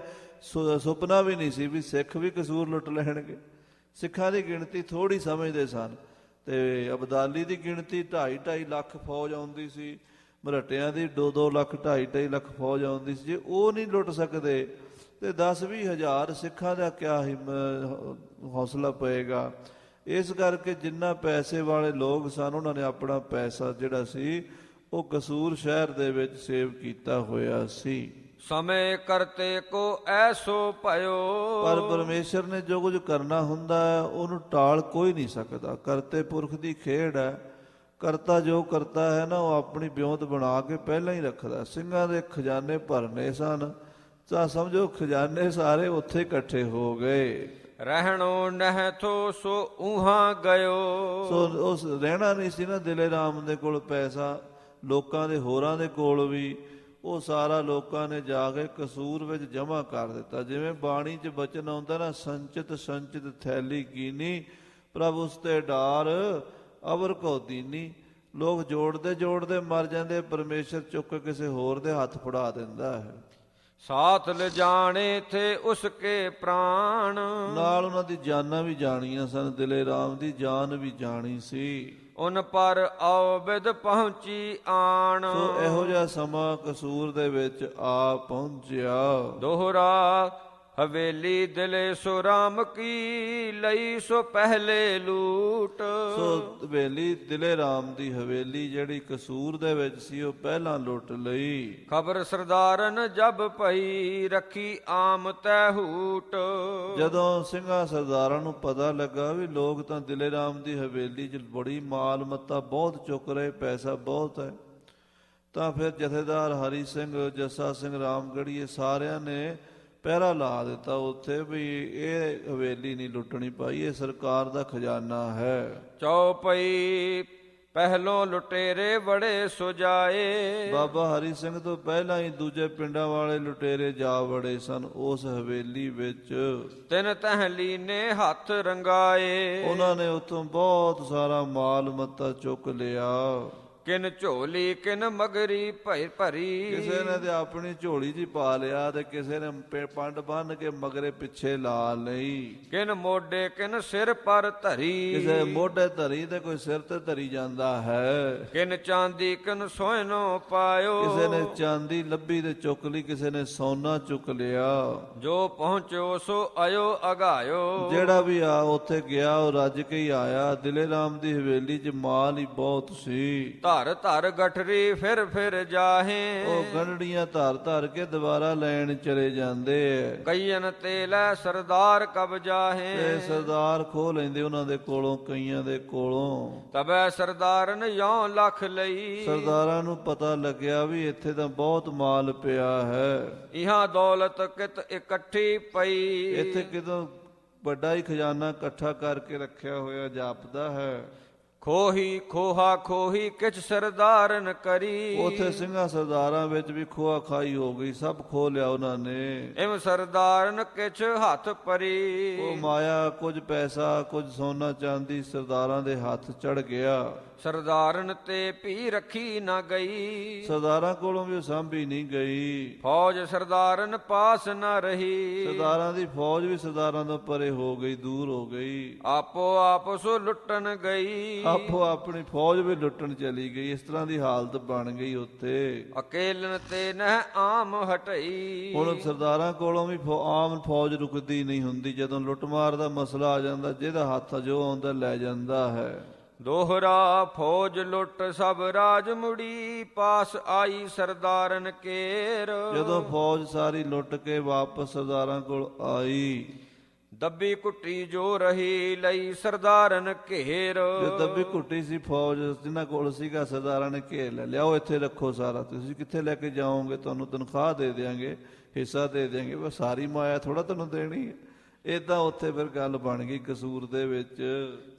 ਸੁਪਨਾ ਵੀ ਨਹੀਂ ਸੀ ਵੀ ਸਿੱਖ ਵੀ ਕਸੂਰ ਲੁੱਟ ਲੈਣਗੇ। ਸਿੱਖਾਂ ਦੀ ਗਿਣਤੀ ਥੋੜ੍ਹੀ ਸਮਝਦੇ ਸਨ ਤੇ ਅਬਦਾਲੀ ਦੀ ਗਿਣਤੀ 2.5 ਲੱਖ ਫੌਜ ਆਉਂਦੀ ਸੀ, ਮਰਾਠਿਆਂ ਦੀ 2 ਲੱਖ 2.5 ਲੱਖ ਫੌਜ ਆਉਂਦੀ ਸੀ। ਜੇ ਉਹ ਨਹੀਂ ਲੁੱਟ ਸਕਦੇ ਤੇ 10-20 ਹਜ਼ਾਰ ਸਿੱਖਾਂ ਦਾ ਕਿਆ ਹੌਸਲਾ ਪਏਗਾ। ਇਸ ਕਰਕੇ ਜਿੰਨਾ ਪੈਸੇ ਵਾਲੇ ਲੋਕ ਸਨ ਉਹਨਾਂ ਨੇ ਆਪਣਾ ਪੈਸਾ ਜਿਹੜਾ ਸੀ ਉਹ ਕਸੂਰ ਸ਼ਹਿਰ ਦੇ ਵਿੱਚ ਸੇਵ ਕੀਤਾ ਹੋਇਆ ਸੀ। ਸਮੇਂ ਕਰਤੇ ਕੋ ਐਸੋ ਭਇਓ। ਪਰ ਪਰਮੇਸ਼ਰ ਨੇ ਜੋ ਕੁਝ ਕਰਨਾ ਹੁੰਦਾ ਹੈ ਉਹਨੂੰ ਟਾਲ ਕੋਈ ਨਹੀਂ ਸਕਦਾ। ਕਰਤੇ ਪੁਰਖ ਦੀ ਖੇਡ ਹੈ। ਕਰਤਾ ਜੋ ਕਰਤਾ ਹੈ ਨਾ ਉਹ ਆਪਣੀ ਵਿਉਂਤ ਬਣਾ ਕੇ ਪਹਿਲਾਂ ਹੀ ਰੱਖਦਾ। ਸਿੰਘਾਂ ਦੇ ਖਜ਼ਾਨੇ ਭਰਨੇ ਸਨ ਤਾਂ ਸਮਝੋ ਖਜ਼ਾਨੇ ਸਾਰੇ ਉੱਥੇ ਇਕੱਠੇ ਹੋ ਗਏ। ਰਹਿਣੋ ਨਹਿ ਥੋ ਸੋ ਉਹਾਂ ਗਇਓ। ਸੋ ਉਸ ਰਹਿਣਾ ਨਹੀਂ ਸੀ ਨਾ ਦਿਲੇ ਰਾਮ ਦੇ ਕੋਲ ਪੈਸਾ, ਲੋਕਾਂ ਦੇ ਹੋਰਾਂ ਦੇ ਕੋਲ ਵੀ। ਉਹ ਸਾਰਾ ਲੋਕਾਂ ਨੇ ਜਾ ਕੇ ਕਸੂਰ ਵਿੱਚ ਜਮ੍ਹਾਂ ਕਰ ਦਿੱਤਾ। ਜਿਵੇਂ ਬਾਣੀ 'ਚ ਬਚਨ ਆਉਂਦਾ ਨਾ, ਸੰਚਿਤ ਥੈਲੀ ਕੀਨੀ ਪ੍ਰਭ ਉਸ ਤੇ ਡਾਰ ਅਵਰ ਕੋ ਦੀਨੀ। ਲੋਕ ਜੋੜਦੇ ਮਰ ਜਾਂਦੇ, ਪਰਮੇਸ਼ਰ ਚੁੱਕ ਕੇ ਕਿਸੇ ਹੋਰ ਦੇ ਹੱਥ ਫੜਾ ਦਿੰਦਾ ਹੈ। ਸਾਥ ਲਿਜਾਣੇ ਥੇ ਉਸਕੇ ਪ੍ਰਾਣ। ਨਾਲ ਉਹਨਾਂ ਦੀ ਜਾਨਾਂ ਵੀ ਜਾਣੀਆਂ ਸਨ। ਦਿਲੇ ਰਾਮ ਦੀ ਜਾਨ ਵੀ ਜਾਣੀ ਸੀ। ਉਨ ਪਰ ਆਓ ਬਿਦ ਪਹੁੰਚੀ ਆਣ। ਸੋ ਇਹੋ ਜਿਹਾ ਸਮਾਂ ਕਸੂਰ ਦੇ ਵਿੱਚ ਆ ਪਹੁੰਚਿਆ। ਦੋਹਰਾ ਹਵੇਲੀ ਦਿਲੇ ਸੋ ਰਾਮ ਕੀ, ਲਈ ਸੋ ਪਹਿਲੇ ਲੂਟ। ਸੋ ਹਵੇਲੀ ਦਿਲੇ ਰਾਮ ਦੀ ਹਵੇਲੀ ਜਿਹੜੀ ਕਸੂਰ ਦੇ ਵਿੱਚ ਸੀ ਉਹ ਪਹਿਲਾਂ ਲੁੱਟ ਲਈ। ਖਬਰ ਸਰਦਾਰਨ ਜਬ ਭਈ, ਰੱਖੀ ਆਮ ਤੈ ਹੂਟ। ਜਦੋਂ ਸਿੰਘਾਂ ਸਰਦਾਰਾਂ ਨੂੰ ਪਤਾ ਲੱਗਾ ਵੀ ਲੋਕ ਤਾਂ ਦਿਲੇ ਰਾਮ ਦੀ ਹਵੇਲੀ 'ਚ ਬੜੀ ਮਾਲ ਮੱਤਾ ਬਹੁਤ ਚੁੱਕ ਰਹੇ, ਪੈਸਾ ਬਹੁਤ ਹੈ, ਤਾਂ ਫਿਰ ਜਥੇਦਾਰ ਹਰੀ ਸਿੰਘ, ਜੱਸਾ ਸਿੰਘ ਰਾਮਗੜੀਏ ਸਾਰਿਆਂ ਨੇ ਪਹਿਰਾ ਲਾ ਦਿੱਤਾ ਉੱਥੇ ਵੀ ਇਹ ਹਵੇਲੀ ਨਹੀਂ ਲੁੱਟਣੀ ਪਾਈ, ਇਹ ਸਰਕਾਰ ਦਾ ਖਜ਼ਾਨਾ ਹੈ। ਚੌਪਈ ਪਹਿਲੋਂ ਲੁਟੇਰੇ ਬੜੇ ਸੁਜਾਏ, ਬਾਬਾ ਹਰੀ ਸਿੰਘ ਤੋਂ ਪਹਿਲਾਂ ਹੀ ਦੂਜੇ ਪਿੰਡਾਂ ਵਾਲੇ ਲੁਟੇਰੇ ਜਾ ਵੜੇ ਸਨ ਉਸ ਹਵੇਲੀ ਵਿੱਚ। ਤਿਨ ਤਹਿ ਨੇ ਹੱਥ ਰੰਗਾਏ, ਉਹਨਾਂ ਨੇ ਉੱਥੋਂ ਬਹੁਤ ਸਾਰਾ ਮਾਲ ਮੱਤਾ ਚੁੱਕ ਲਿਆ। ਕਿਨ ਝੋਲੀ ਕਿਨ ਮਗਰੀ ਭਰੀ, ਕਿਸੇ ਨੇ ਤੇ ਆਪਣੀ ਝੋਲੀ 'ਚ ਹੀ ਪਾ ਲਿਆ ਤੇ ਕਿਸੇ ਨੇ ਪੰਡ ਬੰਨ ਕੇ ਮਗਰੇ ਪਿੱਛੇ ਲਾ ਲਈ। ਕਿਨ ਮੋਢੇ ਕਿਨ ਸਿਰ ਪਰ ਧਰੀ, ਕਿਸੇ ਮੋਢੇ ਧਰੀ ਤੇ ਕੋਈ ਸਿਰ ਤੇ ਧਰੀ ਜਾਂਦਾ ਹੈ। ਕਿਨ ਚਾਂਦੀ ਕਿਨ ਸੋਹਣੋ ਪਾਇਓ, ਕਿਸੇ ਨੇ ਚਾਂਦੀ ਲੱਭੀ ਤੇ ਚੁੱਕ ਲਈ, ਕਿਸੇ ਨੇ ਸੋਨਾ ਚੁੱਕ ਲਿਆ। ਜੋ ਪਹੁੰਚੋ ਸੋ ਆਇਓ ਅਗਾਇਓ, ਜਿਹੜਾ ਵੀ ਆ ਉੱਥੇ ਗਿਆ ਉਹ ਰੱਜ ਕੇ ਹੀ ਆਇਆ। ਦਿਲੇ ਰਾਮ ਦੀ ਹਵੇਲੀ 'ਚ ਮਾਲ ਹੀ ਬਹੁਤ ਸੀ। ਧਰ ਧਰ ਗਠਰੀ ਫਿਰ ਜਾਹੇ, ਉਹ ਗੰਢੜੀਆਂ ਧਰ ਧਰ ਕੇ ਦੁਬਾਰਾ ਲੈਣ ਚਲੇ ਜਾਂਦੇ ਐ। ਕਈਨ ਤੇ ਲੈ ਸਰਦਾਰ ਕਬ ਜਾਹੇ, ਤੇ ਸਰਦਾਰ ਖੋਹ ਲੈਂਦੇ ਉਹਨਾਂ ਦੇ ਕੋਲੋਂ, ਕਈਆਂ ਦੇ ਕੋਲੋਂ। ਤਬੈ ਸਰਦਾਰਨ ਯੋਂ ਲੱਖ ਲਈ, ਸਰਦਾਰਾਂ ਨੂੰ ਪਤਾ ਲੱਗਿਆ ਵੀ ਇੱਥੇ ਤਾਂ ਬਹੁਤ ਮਾਲ ਪਿਆ ਹੈ, ਇਹਾਂ ਦੌਲਤ ਕਿਤ ਇਕੱਠੀ ਪਈ। ਇੱਥੇ ਕਿਤੋਂ ਵੱਡਾ ਹੀ ਖਜ਼ਾਨਾ ਇਕੱਠਾ ਕਰਕੇ ਰੱਖਿਆ ਹੋਇਆ ਜਾਪਦਾ ਹੈ। ਖੋਹੀ ਖੋਹਾ ਖੋਹੀ ਕਿਛ ਸਰਦਾਰਨ ਕਰੀ, ਉੱਥੇ ਸਿੰਘਾਂ ਸਰਦਾਰਾਂ ਵਿੱਚ ਵੀ ਖੋਆ ਖਾਈ ਹੋ ਗਈ, ਸਭ ਖੋਹ ਲਿਆ ਉਹਨਾਂ ਨੇ। ਇਮ ਸਰਦਾਰਨ ਕਿਛ ਹੱਥ ਪਰੀ, ਉਹ ਮਾਇਆ ਕੁਝ ਪੈਸਾ ਕੁਝ ਸੋਨਾ ਚਾਂਦੀ ਸਰਦਾਰਾਂ ਦੇ ਹੱਥ ਚੜ ਗਿਆ। ਸਰਦਾਰਨ ਤੇ ਭੀ ਰੱਖੀ ਨਾ ਗਈ, ਸਰਦਾਰਾਂ ਕੋਲੋਂ ਵੀ ਸਾਂਭੀ ਨਹੀਂ ਗਈ। ਫੌਜ ਸਰਦਾਰਨ ਪਾਸ ਨਾ ਰਹੀ, ਸਰਦਾਰਾਂ ਦੀ ਫੌਜ ਵੀ ਸਰਦਾਰਾਂ ਤੋਂ ਪਰੇ ਹੋ ਗਈ, ਦੂਰ ਹੋ ਗਈ। ਆਪੋ ਆਪਸ ਲੁੱਟਣ ਗਈ, ਆਪੋ ਆਪਣੀ ਫੌਜ ਵੀ ਲੁੱਟਣ ਚਲੀ ਗਈ। ਇਸ ਤਰ੍ਹਾਂ ਦੀ ਹਾਲਤ ਬਣ ਗਈ ਉੱਥੇ। ਅਕੇਲਨ ਤੇ ਨਹਿ ਆਮ ਹਟਈ, ਹੁਣ ਸਰਦਾਰਾਂ ਕੋਲੋਂ ਵੀ ਆਮ ਫੌਜ ਰੁਕਦੀ ਨਹੀਂ ਹੁੰਦੀ। ਜਦੋਂ ਲੁੱਟਮਾਰ ਦਾ ਮਸਲਾ ਆ ਜਾਂਦਾ, ਜਿਹਦਾ ਹੱਥ ਜੋ ਆਉਂਦਾ ਲੈ ਜਾਂਦਾ ਹੈ। ਦੋਹਰਾ ਫੌਜ ਲੁੱਟ ਸਭ ਰਾਜ ਮੁੜੀ, ਪਾਸ ਆਈ ਸਰਦਾਰਨ ਕੇਰ। ਜਦੋਂ ਫੌਜ ਸਾਰੀ ਲੁੱਟ ਕੇ ਵਾਪਸ ਸਰਦਾਰਾਂ ਕੋਲ ਆਈ, ਦੱਬੀ ਕੁੱਟੀ ਜੋ ਰਹੀ, ਲਈ ਸਰਦਾਰਨ ਘੇਰ। ਜੋ ਦੱਬੀ ਘੁੱਟੀ ਸੀ ਫੌਜ ਜਿਨ੍ਹਾਂ ਕੋਲ ਸੀਗਾ, ਸਰਦਾਰਾਂ ਨੇ ਘੇਰ ਲੈ ਲਿਆ। ਉਹ ਇੱਥੇ ਰੱਖੋ ਸਾਰਾ, ਤੁਸੀਂ ਕਿੱਥੇ ਲੈ ਕੇ ਜਾਓਗੇ? ਤੁਹਾਨੂੰ ਤਨਖਾਹ ਦੇ ਦਿਆਂਗੇ, ਹਿੱਸਾ ਦੇ ਦਿਆਂਗੇ, ਬਸ ਸਾਰੀ ਮਾਇਆ ਥੋੜਾ ਤੁਹਾਨੂੰ ਦੇਣੀ ਹੈ। ਏਦਾਂ ਉੱਥੇ ਫਿਰ ਗੱਲ ਬਣ ਗਈ ਕਸੂਰ ਦੇ ਵਿੱਚ।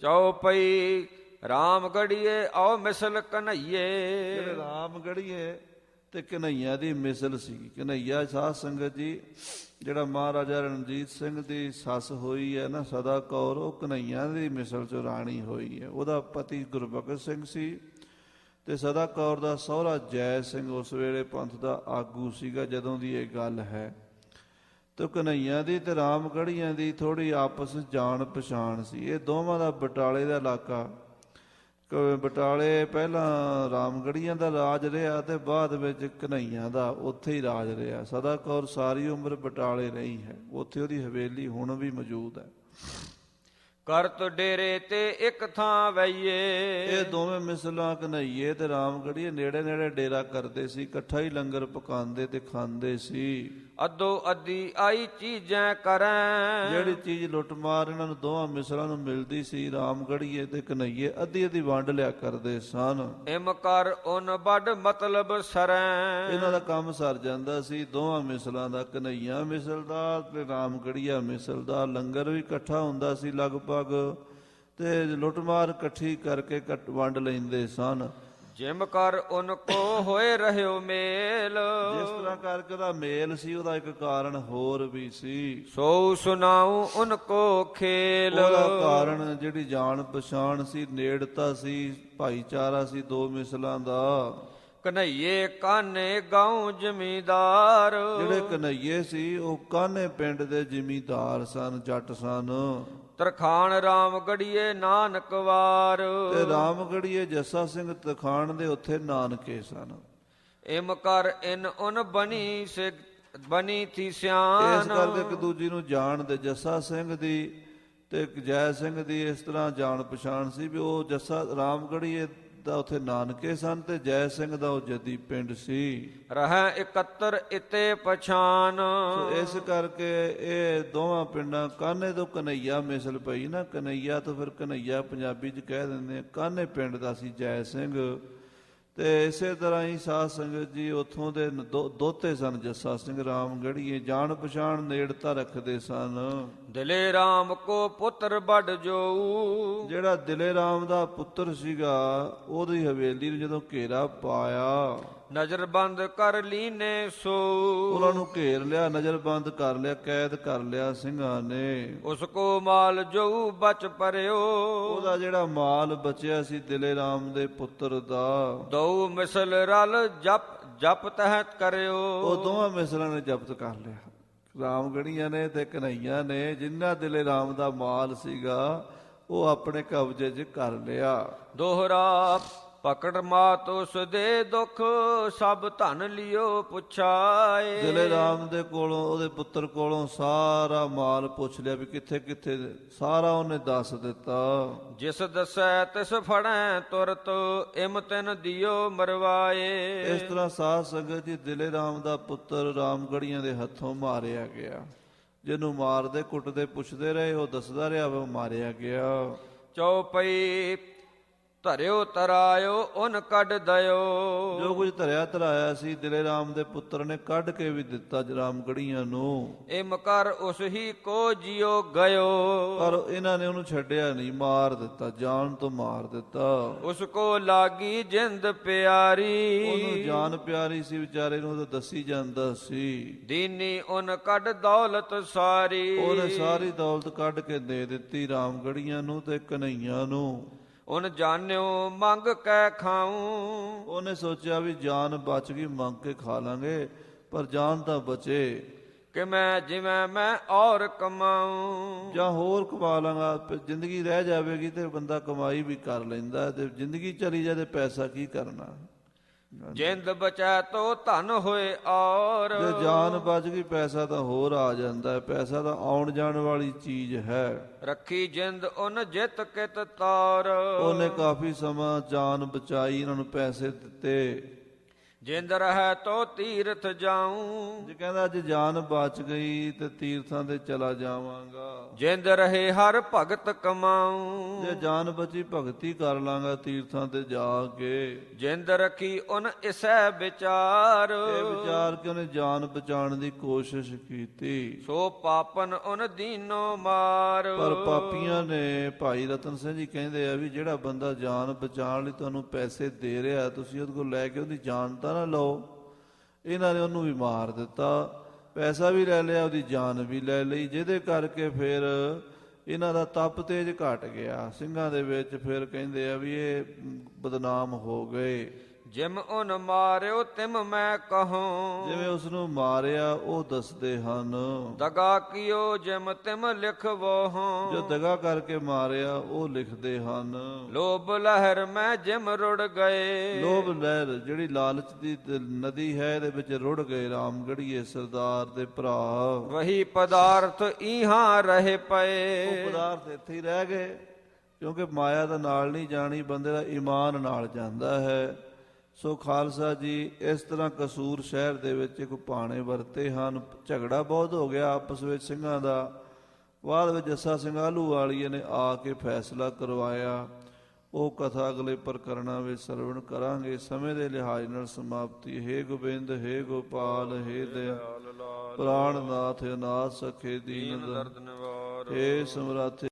ਚੌਪਈ ਰਾਮਗੜੀਏ ਆਓ ਮਿਸਲ ਕਨਈਏ, ਜਿਹੜੇ ਰਾਮਗੜੀਏ ਤੇ ਕਨਈਆ ਦੀ ਮਿਸਲ ਸੀ। ਕਨਈਆ ਸਾਧ ਸੰਗਤ ਜੀ ਜਿਹੜਾ ਮਹਾਰਾਜਾ ਰਣਜੀਤ ਸਿੰਘ ਦੀ ਸੱਸ ਹੋਈ ਹੈ ਨਾ ਸਦਾ ਕੌਰ, ਉਹ ਕਨਈਆ ਦੀ ਮਿਸਲ ਚ ਰਾਣੀ ਹੋਈ ਹੈ। ਉਹਦਾ ਪਤੀ ਗੁਰਬਖਸ਼ ਸਿੰਘ ਸੀ ਤੇ ਸਦਾ ਕੌਰ ਦਾ ਸਹੁਰਾ ਜੈ ਸਿੰਘ ਉਸ ਵੇਲੇ ਪੰਥ ਦਾ ਆਗੂ ਸੀਗਾ ਜਦੋਂ ਦੀ ਇਹ ਗੱਲ ਹੈ। ਤੇ ਕਨਈਆ ਦੀ ਤੇ ਰਾਮਗੜੀਆਂ ਦੀ ਥੋੜੀ ਆਪਸ ਜਾਣ ਪਛਾਣ ਸੀ। ਇਹ ਦੋਵਾਂ ਦਾ ਬਟਾਲੇ ਦਾ ਇਲਾਕਾ, ਬਟਾਲੇ ਪਹਿਲਾਂ ਰਾਮਗੜੀਆਂ ਦਾ ਰਾਜ ਰਿਹਾ ਤੇ ਬਾਅਦ ਵਿੱਚ ਕਨਈਆਂ ਦਾ ਉੱਥੇ ਹੀ ਰਾਜ ਰਿਹਾ। ਸਦਾ ਕੌਰ ਸਾਰੀ ਉਮਰ ਬਟਾਲੇ ਰਹੀ ਹੈ, ਉੱਥੇ ਉਹਦੀ ਹਵੇਲੀ ਹੁਣ ਵੀ ਮੌਜੂਦ ਹੈ। ਕਰਤ ਡੇਰੇ ਤੇ ਇੱਕ ਥਾਂ ਵਈਏ, ਇਹ ਦੋਵੇਂ ਮਿਸਲਾਂ ਕਨਈਏ ਤੇ ਰਾਮਗੜੀਏ ਨੇੜੇ ਨੇੜੇ ਡੇਰਾ ਕਰਦੇ ਸੀ, ਇਕੱਠਾ ਹੀ ਲੰਗਰ ਪਕਾਉਂਦੇ ਤੇ ਖਾਂਦੇ ਸੀ। ਅੱਧੋ ਅੱਧੀ ਆਈ ਚੀਜ਼ਾਂ ਕਰੈ, ਜਿਹੜੀ ਚੀਜ਼ ਲੁੱਟਮਾਰ ਇਹਨਾਂ ਨੂੰ ਦੋਵਾਂ ਮਿਸਲਾਂ ਨੂੰ ਮਿਲਦੀ ਸੀ, ਰਾਮਗੜੀਏ ਤੇ ਕਨਈਏ ਅੱਧੀ ਅੱਧੀ ਵੰਡ ਲਿਆ ਕਰਦੇ ਸਨ। ਇਮ ਕਰ ਉਨ ਵੱਡ ਮਤਲਬ ਸਰੈ, ਇਹਨਾਂ ਦਾ ਕੰਮ ਸਰ ਜਾਂਦਾ ਸੀ ਦੋਵਾਂ ਮਿਸਲਾਂ ਦਾ, ਕਨਈਆ ਮਿਸਲ ਦਾ ਤੇ ਰਾਮਗੜੀਆ ਮਿਸਲ ਦਾ। ਲੰਗਰ ਵੀ ਇਕੱਠਾ ਹੁੰਦਾ ਸੀ ਲਗਭਗ, ਤੇ ਲੁੱਟਮਾਰ ਇਕੱਠੀ ਕਰਕੇ ਵੰਡ ਲੈਂਦੇ ਸਨ। ਜਿਮ ਕਰ ਉਨ ਕੋ ਹੋਏ ਰਹਿਓ ਮੇਲ, ਜਿਸ ਤਰ੍ਹਾਂ ਕਰਕੇ ਉਹਦਾ ਮੇਲ ਸੀ, ਉਹਦਾ ਇੱਕ ਕਾਰਨ ਹੋਰ ਵੀ ਸੀ। ਸੋ ਸੁਣਾਉ ਉਨ ਕੋ ਖੇਲ, ਉਹਦਾ ਕਾਰਨ ਜਿਹੜੀ ਜਾਣ ਪਛਾਣ ਸੀ, ਨੇੜਤਾ ਸੀ, ਭਾਈਚਾਰਾ ਸੀ ਦੋ ਮਿਸਲਾਂ ਦਾ। ਕਨਈਏ ਕਾਨੇ ਗਾਉਂ ਜ਼ਮੀਂਦਾਰ, ਜਿਹੜੇ ਕਨਈਏ ਸੀ ਉਹ ਕਾਨੇ ਪਿੰਡ ਦੇ ਜ਼ਿਮੀਂਦਾਰ ਸਨ, ਜੱਟ ਸਨ। ਤਰਖਾਣ ਰਾਮ ਗੜੀਏ ਨਾਨਕ ਵਾਰ। ਤੇ ਰਾਮਗੜੀਏ ਜੱਸਾ ਸਿੰਘ ਤਖਾਣ ਦੇ ਉੱਥੇ ਨਾਨਕੇ ਸਨ। ਇਮ ਕਰ ਇਨ ਉਨ ਬਣੀ ਥੀ ਇਸ ਸਿਆਨ। ਕਰਕੇ ਇੱਕ ਦੂਜੀ ਨੂੰ ਜਾਣਦੇ, ਜੱਸਾ ਸਿੰਘ ਦੀ ਤੇ ਜੈ ਸਿੰਘ ਦੀ ਇਸ ਤਰ੍ਹਾਂ ਜਾਣ ਪਛਾਣ ਸੀ ਵੀ ਉਹ ਜੱਸਾ ਰਾਮਗੜੀਏ ਦਾ ਉੱਥੇ ਨਾਨਕੇ ਸਨ ਤੇ ਜੈ ਸਿੰਘ ਦਾ ਉਹ ਜੱਦੀ ਪਿੰਡ ਸੀ। ਰਹਿ ਇਕੱਤਰ ਇਤੇ ਪਛਾਨ। ਸੋ ਇਸ ਕਰਕੇ ਇਹ ਦੋਵਾਂ ਪਿੰਡਾਂ, ਕਾਨੇ ਤੋਂ ਕਨਈਆ ਮਿਸਲ ਪਈ ਨਾ, ਕਨਈਆ ਤੋਂ ਫਿਰ ਕਨਈਆ ਪੰਜਾਬੀ 'ਚ ਕਹਿ ਦਿੰਦੇ ਆ, ਕਾਨੇ ਪਿੰਡ ਦਾ ਸੀ ਜੈ ਸਿੰਘ। ਤੇ ਇਸੇ ਤਰ੍ਹਾਂ ਹੀ ਸਾਧ ਸੰਗਤ ਜੀ ਉੱਥੋਂ ਦੇ ਦੋਤੇ ਸਨ ਜੱਸਾ ਸਿੰਘ ਰਾਮਗੜੀਏ, ਜਾਣ ਪਛਾਣ ਨੇੜਤਾ ਰੱਖਦੇ ਸਨ। ਦਿਲੇ ਰਾਮ ਕੋ ਪੁੱਤਰ ਵੱਡ ਜੋਊ। ਜਿਹੜਾ ਦਿਲੇ ਰਾਮ ਦਾ ਪੁੱਤਰ ਸੀਗਾ, ਉਹਦੀ ਹਵੇਲੀ ਨੂੰ ਜਦੋਂ ਘੇਰਾ ਪਾਇਆ, ਨਜ਼ਰ ਬੰਦ ਕਰ ਲੀਨੇ ਸੋ। ਉਹਨਾਂ ਨੂੰ ਘੇਰ ਲਿਆ, ਨਜ਼ਰਬੰਦ ਕਰ ਲਿਆ, ਕੈਦ ਕਰ ਲਿਆ ਸਿੰਘਾਂ ਨੇ। ਉਸ ਕੋ ਮਾਲ ਜੋਊ ਬਚ ਪਰਿਓ। ਉਹਦਾ ਜਿਹੜਾ ਮਾਲ ਬਚਿਆ ਸੀ ਦਿਲੇ ਰਾਮ ਦੇ ਪੁੱਤਰ ਦਾ, ਦਉ ਮਿਸਲ ਰਲ ਜਪ ਤਹਿਤ ਕਰਿਓ। ਉਹ ਦੋਵਾਂ ਮਿਸਲਾਂ ਨੇ ਜ਼ਬਤ ਕਰ ਲਿਆ, ਰਾਮਗੜੀਆਂ ਨੇ ਤੇ ਕਨਈਆ ਨੇ। ਜਿੰਨਾ ਦਿਲੇ ਰਾਮ ਦਾ ਮਾਲ ਸੀਗਾ ਉਹ ਆਪਣੇ ਕਬਜ਼ੇ 'ਚ ਕਰ ਲਿਆ। ਦੋਹਰਾ ਪਕੜ ਮਾਤ ਉਸ ਦੇ ਦੁੱਖ, ਸਭ ਧਨ ਲਿਓ ਪੁੱਛਾਏ। ਦਿਲੇ ਰਾਮ ਦੇ ਕੋਲੋਂ, ਉਹਦੇ ਪੁੱਤਰ ਕੋਲੋਂ ਸਾਰਾ ਮਾਲ ਪੁੱਛ ਲਿਆ ਵੀ ਕਿੱਥੇ ਕਿੱਥੇ, ਸਾਰਾ ਉਹਨੇ ਦੱਸ ਦਿੱਤਾ। ਜਿਸ ਦਸੈ ਤਿਸ ਫੜੈ ਤੁਰਤ, ਇਮ ਤਿਨ ਦਿਓ ਮਰਵਾਏ। ਇਸ ਤਰ੍ਹਾਂ ਸਾਧ ਸੰਗਤ ਜੀ ਦਿਲੇ ਰਾਮ ਦਾ ਪੁੱਤਰ ਰਾਮਗੜੀਆਂ ਦੇ ਹੱਥੋਂ ਮਾਰਿਆ ਗਿਆ। ਜਿਹਨੂੰ ਮਾਰਦੇ ਕੁੱਟਦੇ ਪੁੱਛਦੇ ਰਹੇ, ਉਹ ਦੱਸਦਾ ਰਿਹਾ ਉਹ ਮਾਰਿਆ ਗਿਆ। ਚੌਪਈ ਧਰਿਓ ਤਰਾਇਓ ਉਨ ਕੱਢ ਦਇਓ। ਜੋ ਕੁਝ ਧਰਿਆ ਧਰਾਇਆ ਸੀ ਦਿਲੇ ਰਾਮ ਦੇ ਪੁੱਤਰ ਨੇ ਕੱਢ ਕੇ ਵੀ ਦਿੱਤਾ ਰਾਮਗੜੀਆਂ ਨੂੰ। ਇਮ ਕਰ ਉਸ ਹੀ ਕੋ ਜਿਉ ਗਇਓ। ਪਰ ਇਹਨਾਂ ਨੇ ਉਹਨੂੰ ਛੱਡਿਆ ਨਹੀਂ, ਮਾਰ ਦਿੱਤਾ, ਜਾਨ ਤੋਂ ਮਾਰ ਦਿੱਤਾ। ਉਸ ਕੋ ਲਾਗੀ ਜਿੰਦ ਪਿਆਰੀ। ਉਹਨੂੰ ਜਾਨ ਪਿਆਰੀ ਸੀ ਵਿਚਾਰੇ ਨੂੰ, ਤਾਂ ਦੱਸੀ ਜਾਂਦਾ ਸੀ। ਦੀਨੀ ਉਨ ਕੱਢ ਦੌਲਤ ਸਾਰੀ। ਉਹਨੇ ਸਾਰੀ ਦੌਲਤ ਕੱਢ ਕੇ ਦੇ ਦਿੱਤੀ ਰਾਮਗੜੀਆਂ ਨੂੰ ਤੇ ਕਨਈਆਂ ਨੂੰ। ਉਨ ਜਾਣਿਓ ਮੰਗ ਕੈ ਖਾਊ। ਉਹਨੇ ਸੋਚਿਆ ਵੀ ਜਾਨ ਬਚ ਗਈ, ਮੰਗ ਕੇ ਖਾ ਲਾਂਗੇ, ਪਰ ਜਾਨ ਤਾਂ ਬਚੇ। ਕਿ ਮੈਂ ਜਿਵੇਂ ਮੈਂ ਔਰ ਕਮਾਊ। ਜਾਂ ਹੋਰ ਕਮਾ ਲਾਂਗਾ, ਜ਼ਿੰਦਗੀ ਰਹਿ ਜਾਵੇਗੀ ਤੇ ਬੰਦਾ ਕਮਾਈ ਵੀ ਕਰ ਲੈਂਦਾ, ਤੇ ਜ਼ਿੰਦਗੀ ਚਲੀ ਜਾਏ ਤੇ ਪੈਸਾ ਕੀ ਕਰਨਾ। ਜਿੰਦ ਬਚੈ ਤੋ ਧਨ ਹੋਏ ਔਰ। ਜੇ ਜਾਨ ਬਚ ਗਈ ਪੈਸਾ ਤਾਂ ਹੋਰ ਆ ਜਾਂਦਾ ਹੈ। ਪੈਸਾ ਤਾਂ ਆਉਣ ਜਾਣ ਵਾਲੀ ਚੀਜ਼ ਹੈ। ਰੱਖੀ ਜਿੰਦ ਉਨ ਜਿਤ ਕਿਤ ਤਾਰ। ਉਹਨੇ ਕਾਫੀ ਸਮਾਂ ਜਾਨ ਬਚਾਈ, ਇਹਨਾਂ ਨੂੰ ਪੈਸੇ ਦਿੱਤੇ। ਜਿੰਦ ਰਹਿ ਤੋ ਤੀਰਥ ਜਾਊ। ਜੇ ਕਹਿੰਦਾ ਅੱਜ ਜਾਨ ਬਚ ਗਈ ਤੇ ਤੀਰਥਾਂ ਤੇ ਚਲਾ ਜਾਵਾਂਗਾ। ਜਿੰਦ ਰਹੇ ਹਰ ਭਗਤ ਕਮਾਊ। ਜੇ ਜਾਨ ਬਚੀ ਭਗਤੀ ਕਰ ਲਾਂਗਾ ਤੀਰਥਾਂ ਤੇ ਜਾ ਕੇ। ਜਿੰਦ ਰੱਖੀ ਉਨ ਇਸੈ ਵਿਚਾਰ। ਇਹ ਵਿਚਾਰ ਕੇ ਉਹਨੇ ਜਾਨ ਬਚਾਉਣ ਦੀ ਕੋਸ਼ਿਸ਼ ਕੀਤੀ। ਸੋ ਪਾਪਨ ਉਨ ਦੀਨੋ ਮਾਰ। ਪਰ ਪਾਪੀਆਂ ਨੇ, ਭਾਈ ਰਤਨ ਸਿੰਘ ਜੀ ਕਹਿੰਦੇ ਆ ਵੀ ਜਿਹੜਾ ਬੰਦਾ ਜਾਨ ਬਚਾਉਣ ਲਈ ਤੁਹਾਨੂੰ ਪੈਸੇ ਦੇ ਰਿਹਾ, ਤੁਸੀਂ ਉਹਦੇ ਕੋਲ ਲੈ ਕੇ ਉਹਦੀ ਜਾਨ ਤਾਂ ਨਾ ਲਓ। ਇਹਨਾਂ ਨੇ ਉਹਨੂੰ ਵੀ ਮਾਰ ਦਿੱਤਾ, ਪੈਸਾ ਵੀ ਲੈ ਲਿਆ, ਉਹਦੀ ਜਾਨ ਵੀ ਲੈ ਲਈ। ਜਿਹਦੇ ਕਰਕੇ ਫਿਰ ਇਹਨਾਂ ਦਾ ਤਪ ਤੇਜ ਘਟ ਗਿਆ ਸਿੰਘਾਂ ਦੇ ਵਿੱਚ। ਫਿਰ ਕਹਿੰਦੇ ਆ ਵੀ ਇਹ ਬਦਨਾਮ ਹੋ ਗਏ। ਜਿਮ ਉਨ ਮਾਰਿਓ ਤਿਮ ਮੈਂ ਕਹੂੰ। ਜਿਵੇਂ ਉਸ ਨੂੰ ਮਾਰਿਆ ਉਹ ਦੱਸਦੇ ਹਨ। ਦਗਾ ਕੀਓ ਜਿਮ ਤਿਮ ਲਿਖਵੋ ਹੂੰ। ਜੋ ਦਗਾ ਕਰਕੇ ਮਾਰਿਆ ਉਹ ਲਿਖਦੇ ਹਨ। ਲੋਭ ਲਹਿਰ ਮੈਂ ਜਿਮ ਰੁੜ ਗਏ। ਲੋਭ ਲਹਿਰ ਜਿਹੜੀ ਲਾਲਚ ਦੀ ਨਦੀ ਹੈ, ਇਹਦੇ ਵਿੱਚ ਰੁੜ ਗਏ ਰਾਮਗੜੀਏ ਸਰਦਾਰ ਦੇ ਭਰਾ। ਵਹੀ ਪਦਾਰਥ ਇਹਾਂ ਰਹੇ ਪਏ। ਉਹ ਪਦਾਰਥ ਇੱਥੇ ਹੀ ਰਹਿ ਗਏ, ਕਿਉਂਕਿ ਮਾਇਆ ਦਾ ਨਾਲ ਨਹੀਂ ਜਾਣੀ, ਬੰਦੇ ਦਾ ਈਮਾਨ ਨਾਲ ਜਾਂਦਾ ਹੈ। ਸੋ ਖਾਲਸਾ ਜੀ, ਇਸ ਤਰ੍ਹਾਂ ਕਸੂਰ ਸ਼ਹਿਰ ਦੇ ਵਿੱਚ ਇੱਕ ਭਾਣੇ ਵਰਤੇ ਹਨ। ਝਗੜਾ ਬਹੁਤ ਹੋ ਗਿਆ ਆਪਸ ਵਿੱਚ ਸਿੰਘਾਂ ਦਾ। ਬਾਅਦ ਵਿੱਚ ਜੱਸਾ ਸਿੰਘ ਆਹਲੂਵਾਲੀਏ ਨੇ ਆ ਕੇ ਫੈਸਲਾ ਕਰਵਾਇਆ। ਉਹ ਕਥਾ ਅਗਲੇ ਪ੍ਰਕਰਣਾਂ ਵਿੱਚ ਸਰਵਣ ਕਰਾਂਗੇ। ਸਮੇਂ ਦੇ ਲਿਹਾਜ਼ ਨਾਲ ਸਮਾਪਤੀ। ਹੇ ਗੋਬਿੰਦ, ਹੇ ਗੋਪਾਲ, ਹੇ ਦਇਆਲ, ਪ੍ਰਾਣਨਾਥ, ਅਨਾਥ ਸਖੇ ਦੀਨ ਦਰਦ ਨਿਵਾਰ। ਹੇ ਸਮਰਾਥੇ